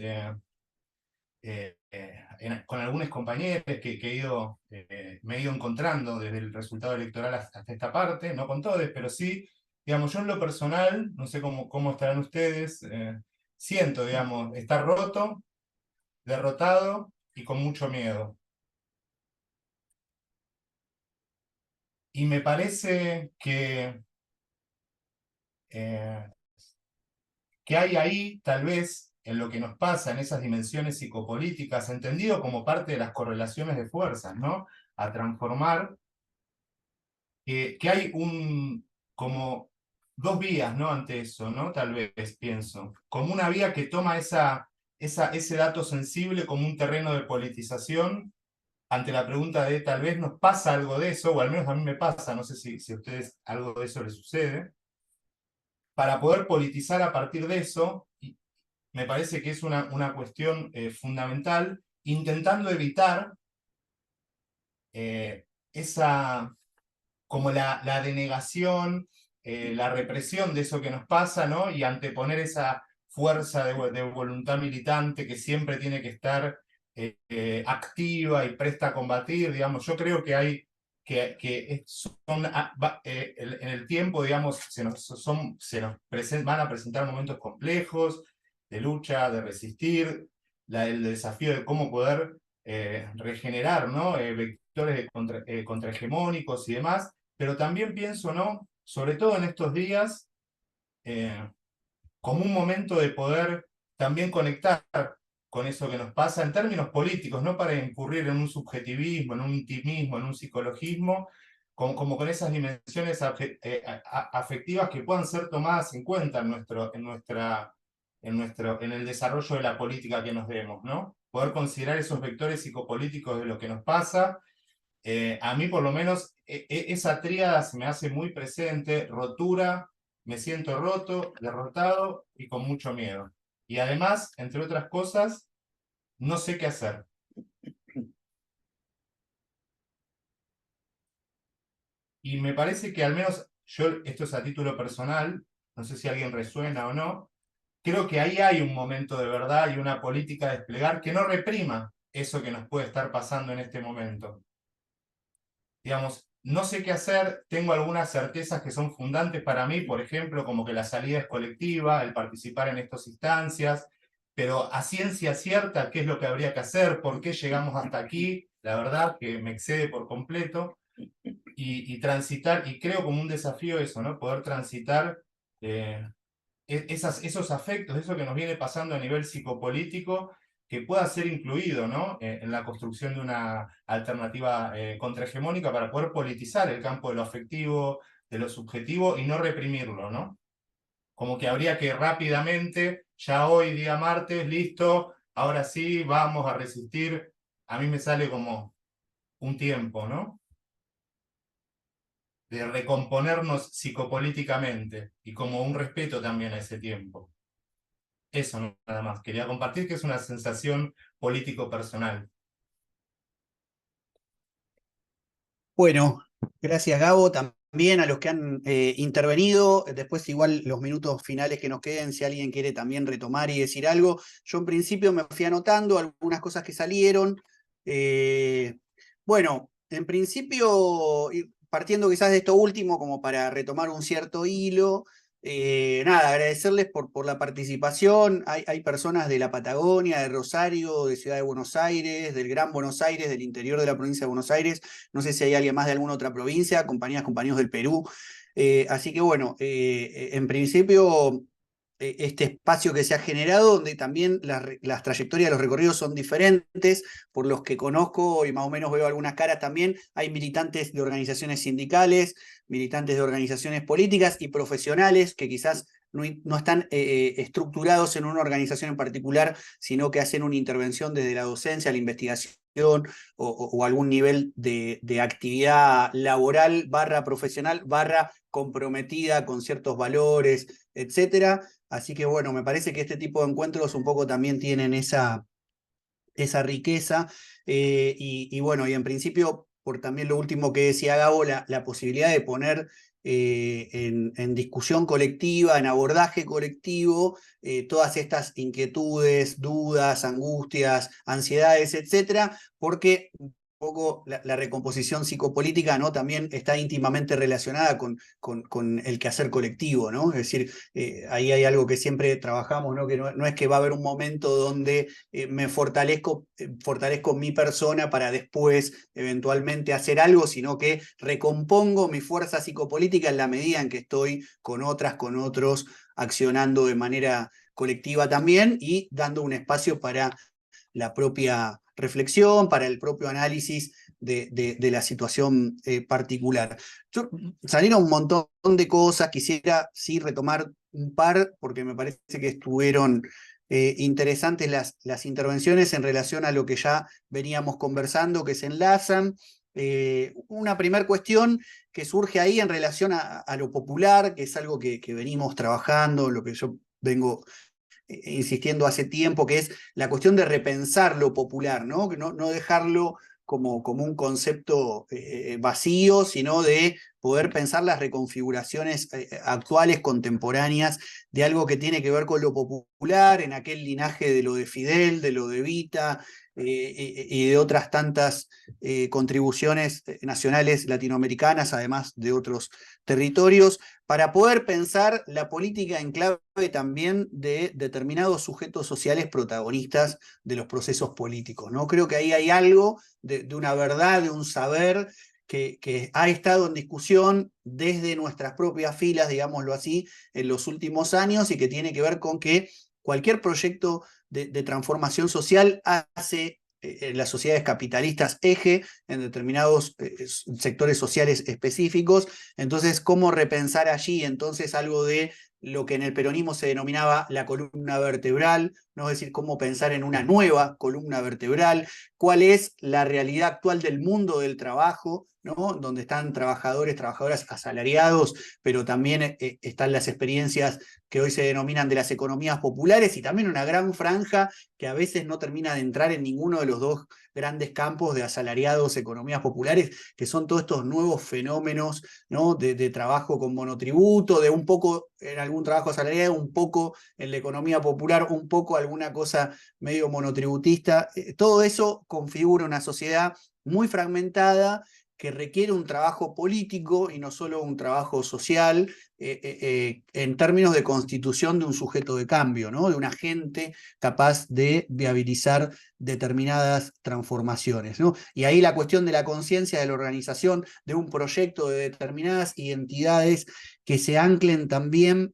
con algunos compañeros que me he ido encontrando desde el resultado electoral hasta esta parte, no con todos, pero sí, digamos, yo en lo personal, no sé cómo estarán ustedes, siento, digamos, estar roto, derrotado y con mucho miedo. Y me parece que hay ahí, tal vez, en lo que nos pasa en esas dimensiones psicopolíticas, entendido como parte de las correlaciones de fuerzas, ¿no? A transformar, que hay como dos vías, ¿no? Ante eso, ¿no? Tal vez, pienso. Como una vía que toma ese dato sensible como un terreno de politización, ante la pregunta de tal vez nos pasa algo de eso, o al menos a mí me pasa, no sé si a ustedes algo de eso les sucede, para poder politizar a partir de eso. Y me parece que es una cuestión fundamental, intentando evitar esa, como la denegación, la represión de eso que nos pasa, ¿no? Y anteponer esa fuerza de voluntad militante que siempre tiene que estar activa y presta a combatir, digamos. Yo creo que hay en el tiempo, digamos, van a presentar momentos complejos de lucha, de resistir, el desafío de cómo poder regenerar, ¿no? Vectores contrahegemónicos y demás, pero también pienso, ¿no? Sobre todo en estos días, como un momento de poder también conectar con eso que nos pasa en términos políticos, no para incurrir en un subjetivismo, en un intimismo, en un psicologismo, como con esas dimensiones afectivas que puedan ser tomadas en cuenta en el desarrollo de la política que nos demos, ¿no? Poder considerar esos vectores psicopolíticos de lo que nos pasa. A mí por lo menos esa tríada se me hace muy presente: rotura, me siento roto, derrotado y con mucho miedo. Y además, entre otras cosas, no sé qué hacer. Y me parece que al menos yo, esto es a título personal, no sé si a alguien resuena o no, creo que ahí hay un momento de verdad y una política a desplegar que no reprima eso que nos puede estar pasando en este momento. Digamos, no sé qué hacer, tengo algunas certezas que son fundantes para mí, por ejemplo, como que la salida es colectiva, el participar en estas instancias, pero a ciencia cierta, ¿qué es lo que habría que hacer? ¿Por qué llegamos hasta aquí? La verdad que me excede por completo. Y transitar, y creo como un desafío eso, ¿no? Poder transitar esos afectos, eso que nos viene pasando a nivel psicopolítico, que pueda ser incluido, ¿no? En la construcción de una alternativa contrahegemónica para poder politizar el campo de lo afectivo, de lo subjetivo y no reprimirlo, ¿no? Como que habría que rápidamente, ya hoy, día martes, listo, ahora sí, vamos a resistir. A mí me sale como un tiempo, ¿no? De recomponernos psicopolíticamente y como un respeto también a ese tiempo. Eso nada más. Quería compartir que es una sensación político-personal. Bueno, gracias Gabo, también a los que han intervenido. Después igual los minutos finales que nos queden, si alguien quiere también retomar y decir algo. Yo en principio me fui anotando algunas cosas que salieron. Bueno, en principio, partiendo quizás de esto último, como para retomar un cierto hilo. Nada, agradecerles por la participación. Hay personas de la Patagonia, de Rosario, de Ciudad de Buenos Aires, del Gran Buenos Aires, del interior de la provincia de Buenos Aires. No sé si hay alguien más de alguna otra provincia, compañeros del Perú. Así que bueno, en principio este espacio que se ha generado, donde también las trayectorias de los recorridos son diferentes, por los que conozco y más o menos veo algunas caras también, hay militantes de organizaciones sindicales, militantes de organizaciones políticas y profesionales que quizás no están estructurados en una organización en particular, sino que hacen una intervención desde la docencia, la investigación o algún nivel de actividad laboral / profesional / comprometida con ciertos valores, etcétera. Así que bueno, me parece que este tipo de encuentros un poco también tienen esa riqueza. Y bueno, y en principio, por también lo último que decía Gabo, la posibilidad de poner en discusión colectiva, en abordaje colectivo, todas estas inquietudes, dudas, angustias, ansiedades, etcétera, porque un poco la recomposición psicopolítica, ¿no? También está íntimamente relacionada con el quehacer colectivo, ¿no? Es decir, ahí hay algo que siempre trabajamos, ¿no? Que no es que va a haber un momento donde me fortalezco mi persona para después eventualmente hacer algo, sino que recompongo mi fuerza psicopolítica en la medida en que estoy con otras, con otros, accionando de manera colectiva también y dando un espacio para la propia reflexión, para el propio análisis de la situación particular. Salieron un montón de cosas, quisiera sí retomar un par, porque me parece que estuvieron interesantes las intervenciones en relación a lo que ya veníamos conversando, que se enlazan. Una primera cuestión que surge ahí en relación a lo popular, que es algo que venimos trabajando, lo que yo vengo insistiendo hace tiempo, que es la cuestión de repensar lo popular, ¿no? Que no dejarlo como un concepto vacío, sino de poder pensar las reconfiguraciones actuales, contemporáneas, de algo que tiene que ver con lo popular, en aquel linaje de lo de Fidel, de lo de Evita, y de otras tantas contribuciones nacionales latinoamericanas, además de otros territorios, para poder pensar la política en clave también de determinados sujetos sociales protagonistas de los procesos políticos, ¿no? Creo que ahí hay algo de una verdad, de un saber que ha estado en discusión desde nuestras propias filas, digámoslo así, en los últimos años y que tiene que ver con que cualquier proyecto de transformación social hace las sociedades capitalistas eje en determinados sectores sociales específicos. Entonces, ¿cómo repensar allí entonces algo de lo que en el peronismo se denominaba la columna vertebral, ¿no? Es decir, cómo pensar en una nueva columna vertebral, cuál es la realidad actual del mundo del trabajo, ¿no? Donde están trabajadores, trabajadoras asalariados, pero también están las experiencias que hoy se denominan de las economías populares, y también una gran franja que a veces no termina de entrar en ninguno de los dos grandes campos de asalariados, economías populares, que son todos estos nuevos fenómenos, ¿no? de trabajo con monotributo, de un poco en algún trabajo asalariado, un poco en la economía popular, un poco alguna cosa medio monotributista. Todo eso configura una sociedad muy fragmentada, que requiere un trabajo político y no solo un trabajo social, en términos de constitución de un sujeto de cambio, ¿no? De un agente capaz de viabilizar determinadas transformaciones, ¿no? Y ahí la cuestión de la conciencia, de la organización, de un proyecto, de determinadas identidades que se anclen también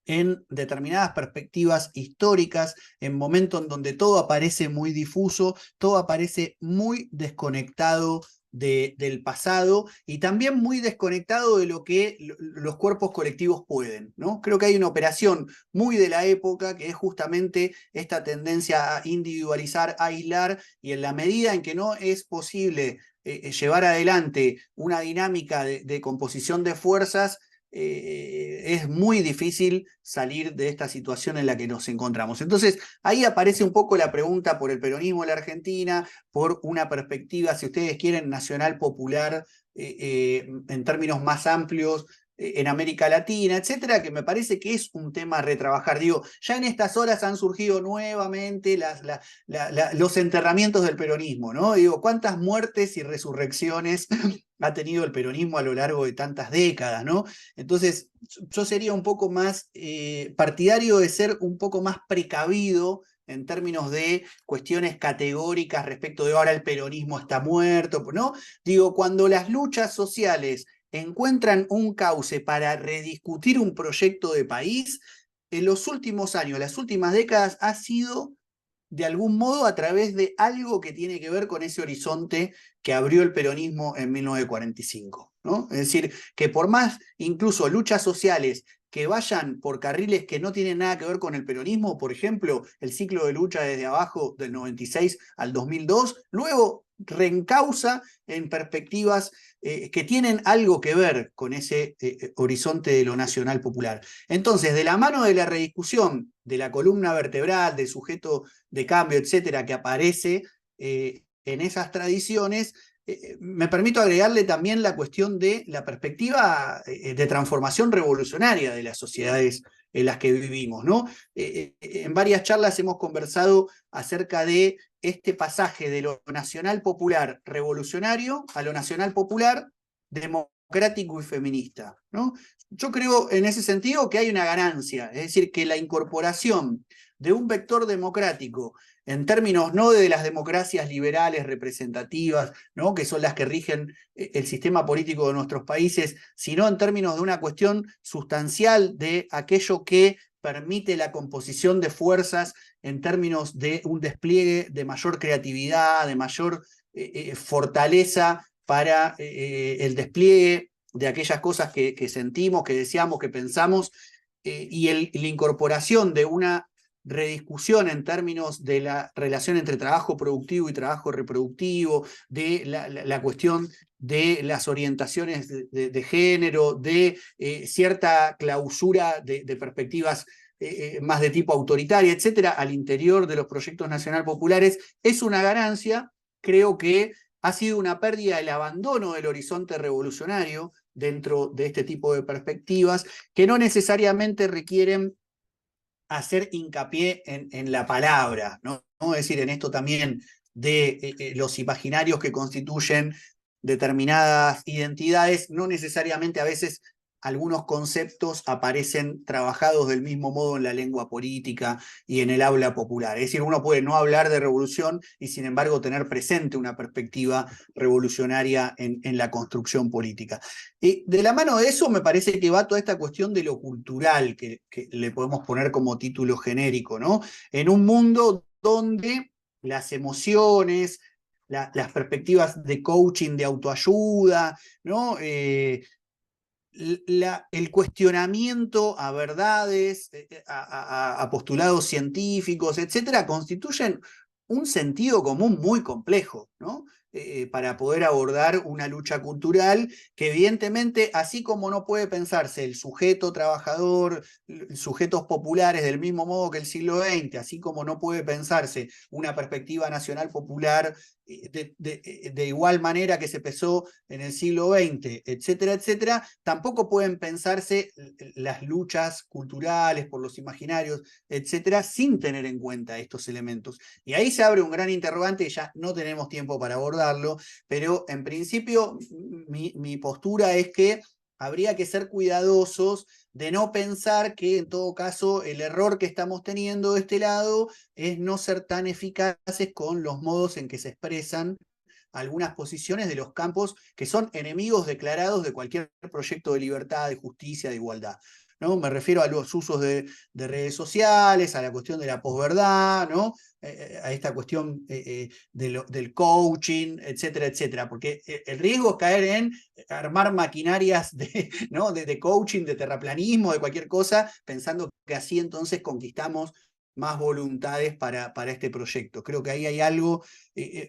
en determinadas perspectivas históricas, en momentos en donde todo aparece muy difuso, todo aparece muy desconectado del pasado y también muy desconectado de lo que los cuerpos colectivos pueden, ¿no? Creo que hay una operación muy de la época que es justamente esta tendencia a individualizar, a aislar, y en la medida en que no es posible llevar adelante una dinámica de composición de fuerzas, es muy difícil salir de esta situación en la que nos encontramos. Entonces, ahí aparece un poco la pregunta por el peronismo en la Argentina, por una perspectiva, si ustedes quieren, nacional popular, en términos más amplios, en América Latina, etcétera, que me parece que es un tema a retrabajar. Digo, ya en estas horas han surgido nuevamente los enterramientos del peronismo, ¿no? Digo, ¿cuántas muertes y resurrecciones ha tenido el peronismo a lo largo de tantas décadas, ¿no? Entonces, yo sería un poco más partidario de ser un poco más precavido en términos de cuestiones categóricas respecto de ahora el peronismo está muerto, ¿no? Digo, cuando las luchas sociales encuentran un cauce para rediscutir un proyecto de país, en los últimos años, las últimas décadas, ha sido de algún modo a través de algo que tiene que ver con ese horizonte que abrió el peronismo en 1945, ¿no? Es decir, que por más incluso luchas sociales que vayan por carriles que no tienen nada que ver con el peronismo, por ejemplo, el ciclo de lucha desde abajo del 96 al 2002, luego reencausa en perspectivas que tienen algo que ver con ese horizonte de lo nacional popular. Entonces, de la mano de la rediscusión de la columna vertebral, del sujeto de cambio, etcétera, que aparece en esas tradiciones, me permito agregarle también la cuestión de la perspectiva de transformación revolucionaria de las sociedades en las que vivimos, ¿no? En varias charlas hemos conversado acerca de este pasaje de lo nacional popular revolucionario a lo nacional popular democrático y feminista, ¿no? Yo creo en ese sentido que hay una ganancia, es decir, que la incorporación de un vector democrático en términos no de las democracias liberales representativas, ¿no? Que son las que rigen el sistema político de nuestros países, sino en términos de una cuestión sustancial de aquello que permite la composición de fuerzas en términos de un despliegue de mayor creatividad, de mayor fortaleza para el despliegue de aquellas cosas que sentimos, que deseamos, que pensamos, y la incorporación de una rediscusión en términos de la relación entre trabajo productivo y trabajo reproductivo, de la cuestión de las orientaciones de género, de cierta clausura de perspectivas más de tipo autoritaria, etcétera, al interior de los proyectos nacional populares, es una ganancia. Creo que ha sido una pérdida el abandono del horizonte revolucionario dentro de este tipo de perspectivas, que no necesariamente requieren hacer hincapié en la palabra, ¿no? Es decir, en esto también de los imaginarios que constituyen determinadas identidades, no necesariamente a veces algunos conceptos aparecen trabajados del mismo modo en la lengua política y en el habla popular. Es decir, uno puede no hablar de revolución y sin embargo tener presente una perspectiva revolucionaria en la construcción política. Y de la mano de eso me parece que va toda esta cuestión de lo cultural, que le podemos poner como título genérico, ¿no? En un mundo donde las emociones, las perspectivas de coaching, de autoayuda, ¿no? El cuestionamiento a verdades, a postulados científicos, etcétera, constituyen un sentido común muy complejo, ¿no? para poder abordar una lucha cultural que evidentemente, así como no puede pensarse el sujeto trabajador, sujetos populares del mismo modo que el siglo XX, así como no puede pensarse una perspectiva nacional popular de igual manera que se pensó en el siglo XX, etcétera, etcétera, tampoco pueden pensarse las luchas culturales por los imaginarios, etcétera, sin tener en cuenta estos elementos. Y ahí se abre un gran interrogante, ya no tenemos tiempo para abordarlo, pero en principio mi postura es que habría que ser cuidadosos de no pensar que en todo caso el error que estamos teniendo de este lado es no ser tan eficaces con los modos en que se expresan algunas posiciones de los campos que son enemigos declarados de cualquier proyecto de libertad, de justicia, de igualdad. ¿No? Me refiero a los usos de redes sociales, a la cuestión de la posverdad, ¿no? A esta cuestión del coaching, etcétera, etcétera, porque el riesgo es caer en armar maquinarias ¿no? de coaching, de terraplanismo, de cualquier cosa, pensando que así entonces conquistamos más voluntades para este proyecto. Creo que ahí hay algo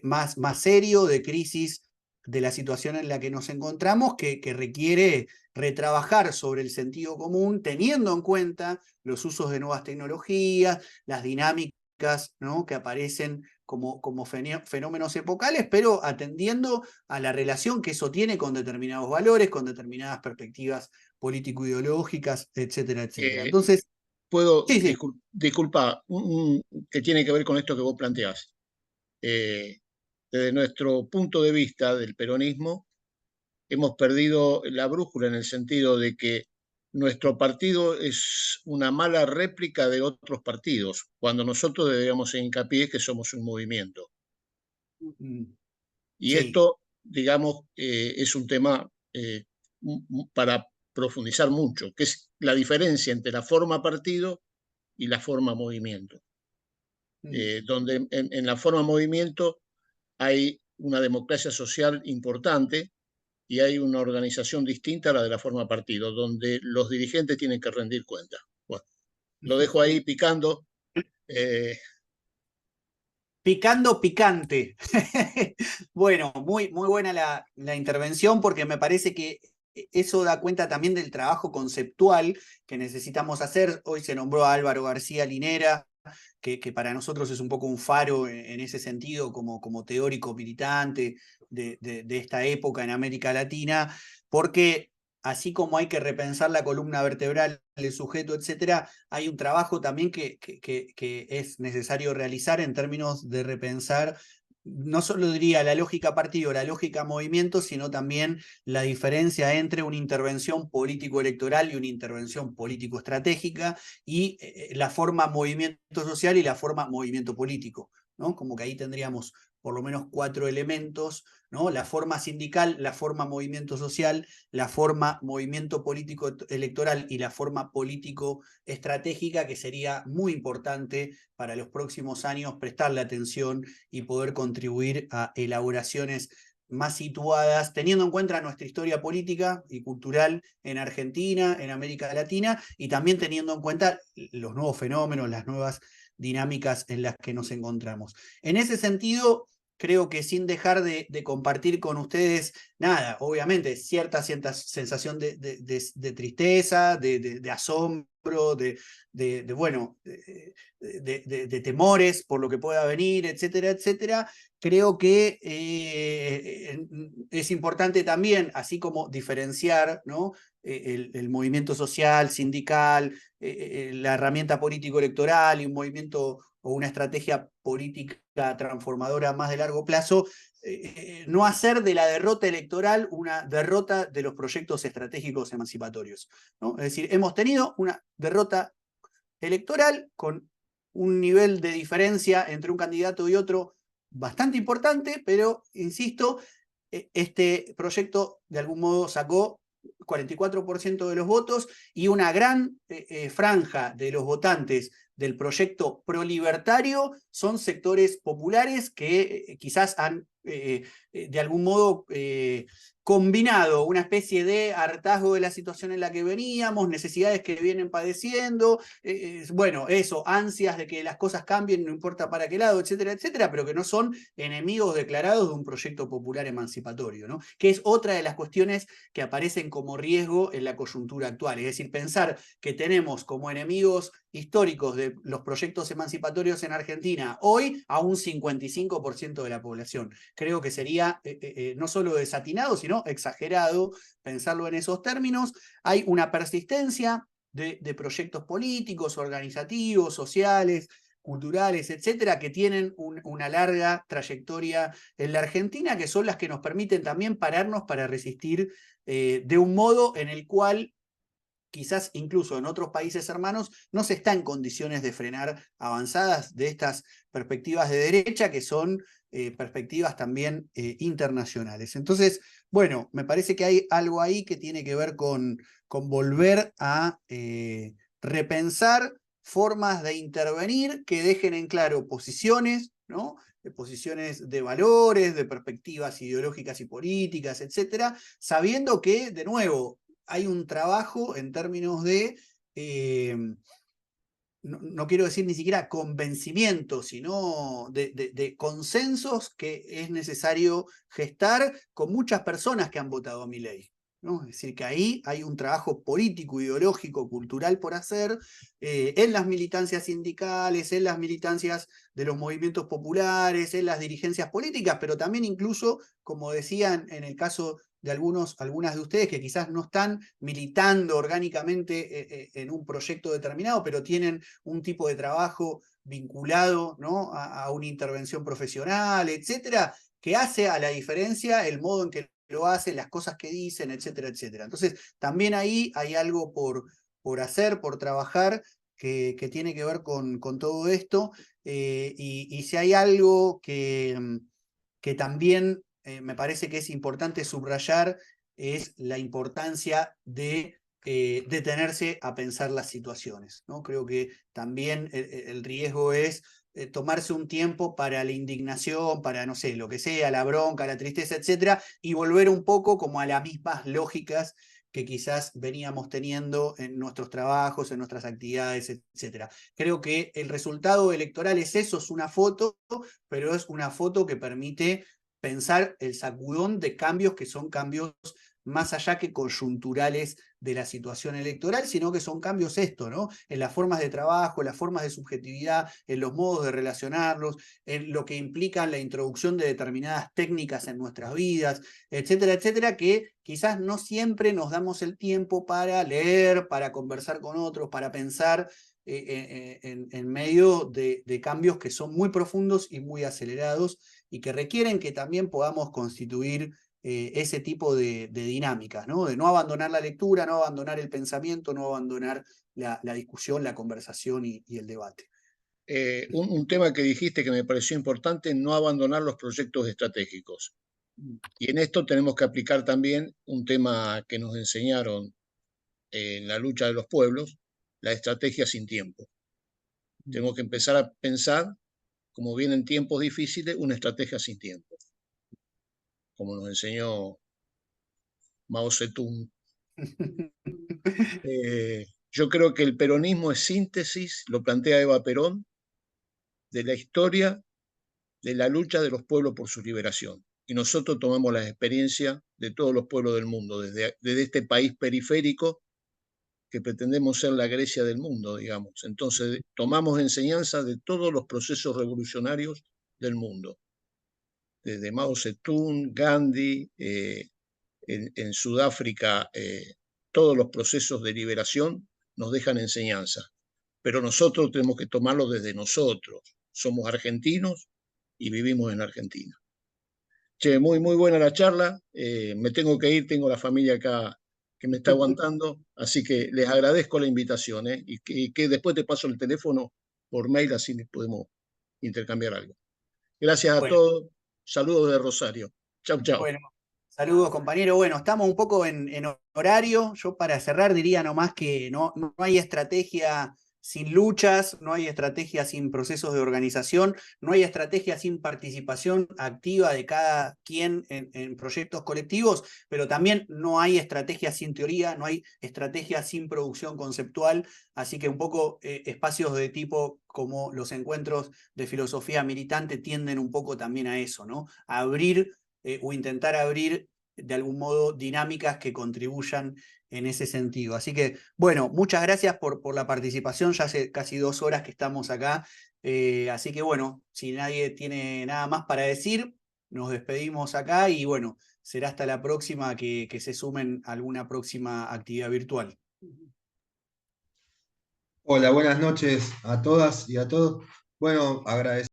más serio de crisis de la situación en la que nos encontramos que requiere retrabajar sobre el sentido común, teniendo en cuenta los usos de nuevas tecnologías, las dinámicas, ¿no? que aparecen como fenómenos epocales, pero atendiendo a la relación que eso tiene con determinados valores, con determinadas perspectivas político-ideológicas, etcétera, etcétera. Entonces, puedo, sí, sí. disculpa, que tiene que ver con esto que vos planteás. Desde nuestro punto de vista del peronismo, hemos perdido la brújula en el sentido de que nuestro partido es una mala réplica de otros partidos, cuando nosotros deberíamos hacer hincapié que somos un movimiento. Y Sí. esto, digamos, es un tema para profundizar mucho, que es la diferencia entre la forma partido y la forma movimiento. Donde en la forma movimiento hay una democracia social importante y hay una organización distinta a la de la forma partido, donde los dirigentes tienen que rendir cuenta. Bueno, lo dejo ahí picando. Picando picante. Bueno, muy buena la intervención porque me parece que eso da cuenta también del trabajo conceptual que necesitamos hacer. Hoy se nombró a Álvaro García Linera, que para nosotros es un poco un faro en ese sentido como teórico militante de esta época en América Latina, porque así como hay que repensar la columna vertebral del sujeto, etcétera, hay un trabajo también que es necesario realizar en términos de repensar, no solo diría la lógica partido, la lógica movimiento, sino también la diferencia entre una intervención político-electoral y una intervención político-estratégica, y la forma movimiento social y la forma movimiento político, ¿no? Como que ahí tendríamos por lo menos 4 elementos, ¿no? La forma sindical, la forma movimiento social, la forma movimiento político electoral y la forma político estratégica, que sería muy importante para los próximos años prestarle atención y poder contribuir a elaboraciones más situadas, teniendo en cuenta nuestra historia política y cultural en Argentina, en América Latina, y también teniendo en cuenta los nuevos fenómenos, las nuevas dinámicas en las que nos encontramos. En ese sentido, creo que sin dejar de compartir con ustedes, nada, obviamente, cierta sensación de tristeza, de asombro, bueno, de temores por lo que pueda venir, etcétera, etcétera. Creo que es importante también, así como diferenciar, ¿no? El movimiento social, sindical, la herramienta político-electoral y un movimiento o una estrategia política transformadora más de largo plazo, no hacer de la derrota electoral una derrota de los proyectos estratégicos emancipatorios, ¿no? Es decir, hemos tenido una derrota electoral con un nivel de diferencia entre un candidato y otro bastante importante, pero, insisto, este proyecto de algún modo sacó 44% de los votos y una gran franja de los votantes del proyecto prolibertario son sectores populares que quizás han de algún modo combinado, una especie de hartazgo de la situación en la que veníamos, necesidades que vienen padeciendo, bueno, eso, ansias de que las cosas cambien, no importa para qué lado, etcétera, etcétera, pero que no son enemigos declarados de un proyecto popular emancipatorio, ¿no? Que es otra de las cuestiones que aparecen como riesgo en la coyuntura actual, es decir, pensar que tenemos como enemigos históricos de los proyectos emancipatorios en Argentina hoy a un 55% de la población. Creo que sería no solo desatinado, sino exagerado pensarlo en esos términos. Hay una persistencia de proyectos políticos, organizativos, sociales, culturales, etcétera, que tienen una larga trayectoria en la Argentina, que son las que nos permiten también pararnos para resistir de un modo en el cual quizás incluso en otros países hermanos no se está en condiciones de frenar avanzadas de estas perspectivas de derecha, que son perspectivas también internacionales. Entonces, bueno, me parece que hay algo ahí que tiene que ver con volver a repensar formas de intervenir que dejen en claro posiciones, ¿no? De posiciones de valores, de perspectivas ideológicas y políticas, etcétera, sabiendo que, de nuevo, hay un trabajo en términos de, no quiero decir ni siquiera convencimiento, sino de consensos que es necesario gestar con muchas personas que han votado a Milei, ¿no? Es decir, que ahí hay un trabajo político, ideológico, cultural por hacer, en las militancias sindicales, en las militancias de los movimientos populares, en las dirigencias políticas, pero también incluso, como decían en el caso de algunas de ustedes que quizás no están militando orgánicamente en un proyecto determinado, pero tienen un tipo de trabajo vinculado, ¿no? a una intervención profesional, etcétera, que hace a la diferencia el modo en que lo hacen, las cosas que dicen, etcétera, etcétera. Entonces, también ahí hay algo por hacer, por trabajar, que tiene que ver con todo esto, y si hay algo que también me parece que es importante subrayar, es la importancia de detenerse a pensar las situaciones, ¿no? Creo que también el riesgo es tomarse un tiempo para la indignación, para, no sé, lo que sea, la bronca, la tristeza, etcétera, y volver un poco como a las mismas lógicas que quizás veníamos teniendo en nuestros trabajos, en nuestras actividades, etcétera. Creo que el resultado electoral es eso, es una foto, pero es una foto que permite pensar el sacudón de cambios que son cambios más allá que coyunturales de la situación electoral, sino que son cambios ¿no? En las formas de trabajo, en las formas de subjetividad, en los modos de relacionarlos, en lo que implican la introducción de determinadas técnicas en nuestras vidas, etcétera, etcétera, que quizás no siempre nos damos el tiempo para leer, para conversar con otros, para pensar en medio de cambios que son muy profundos y muy acelerados y que requieren que también podamos constituir ese tipo de dinámicas, ¿no? De no abandonar la lectura, no abandonar el pensamiento, no abandonar la discusión, la conversación y el debate. Un tema que dijiste que me pareció importante, no abandonar los proyectos estratégicos. Y en esto tenemos que aplicar también un tema que nos enseñaron en la lucha de los pueblos, la estrategia sin tiempo. Tenemos que empezar a pensar, como vienen tiempos difíciles, una estrategia sin tiempo, como nos enseñó Mao Zedong. Yo creo que el peronismo es síntesis, lo plantea Eva Perón, de la historia de la lucha de los pueblos por su liberación. Y nosotros tomamos la experiencia de todos los pueblos del mundo, desde este país periférico que pretendemos ser la Grecia del mundo, digamos. Entonces, tomamos enseñanza de todos los procesos revolucionarios del mundo, desde Mao Zedong, Gandhi, en Sudáfrica, todos los procesos de liberación nos dejan enseñanza, pero nosotros tenemos que tomarlo desde nosotros. Somos argentinos y vivimos en Argentina. Che, muy buena la charla. Me tengo que ir, tengo la familia acá que me está aguantando, así que les agradezco la invitación, y que después te paso el teléfono por mail, así podemos intercambiar algo. Gracias a todos. Saludos de Rosario. Chau, chau. Bueno, saludos, compañero. Bueno, estamos un poco en horario. Yo para cerrar diría nomás que no hay estrategia sin luchas, no hay estrategia sin procesos de organización, no hay estrategia sin participación activa de cada quien en proyectos colectivos, pero también no hay estrategia sin teoría, no hay estrategia sin producción conceptual, así que un poco espacios de tipo como los encuentros de filosofía militante tienden un poco también a eso, ¿no? A abrir o intentar abrir de algún modo dinámicas que contribuyan en ese sentido. Así que, bueno, muchas gracias por la participación, ya hace casi 2 horas que estamos acá, así que bueno, si nadie tiene nada más para decir, nos despedimos acá y bueno, será hasta la próxima que se sumen a alguna próxima actividad virtual. Hola, buenas noches a todas y a todos. Bueno, agradecer.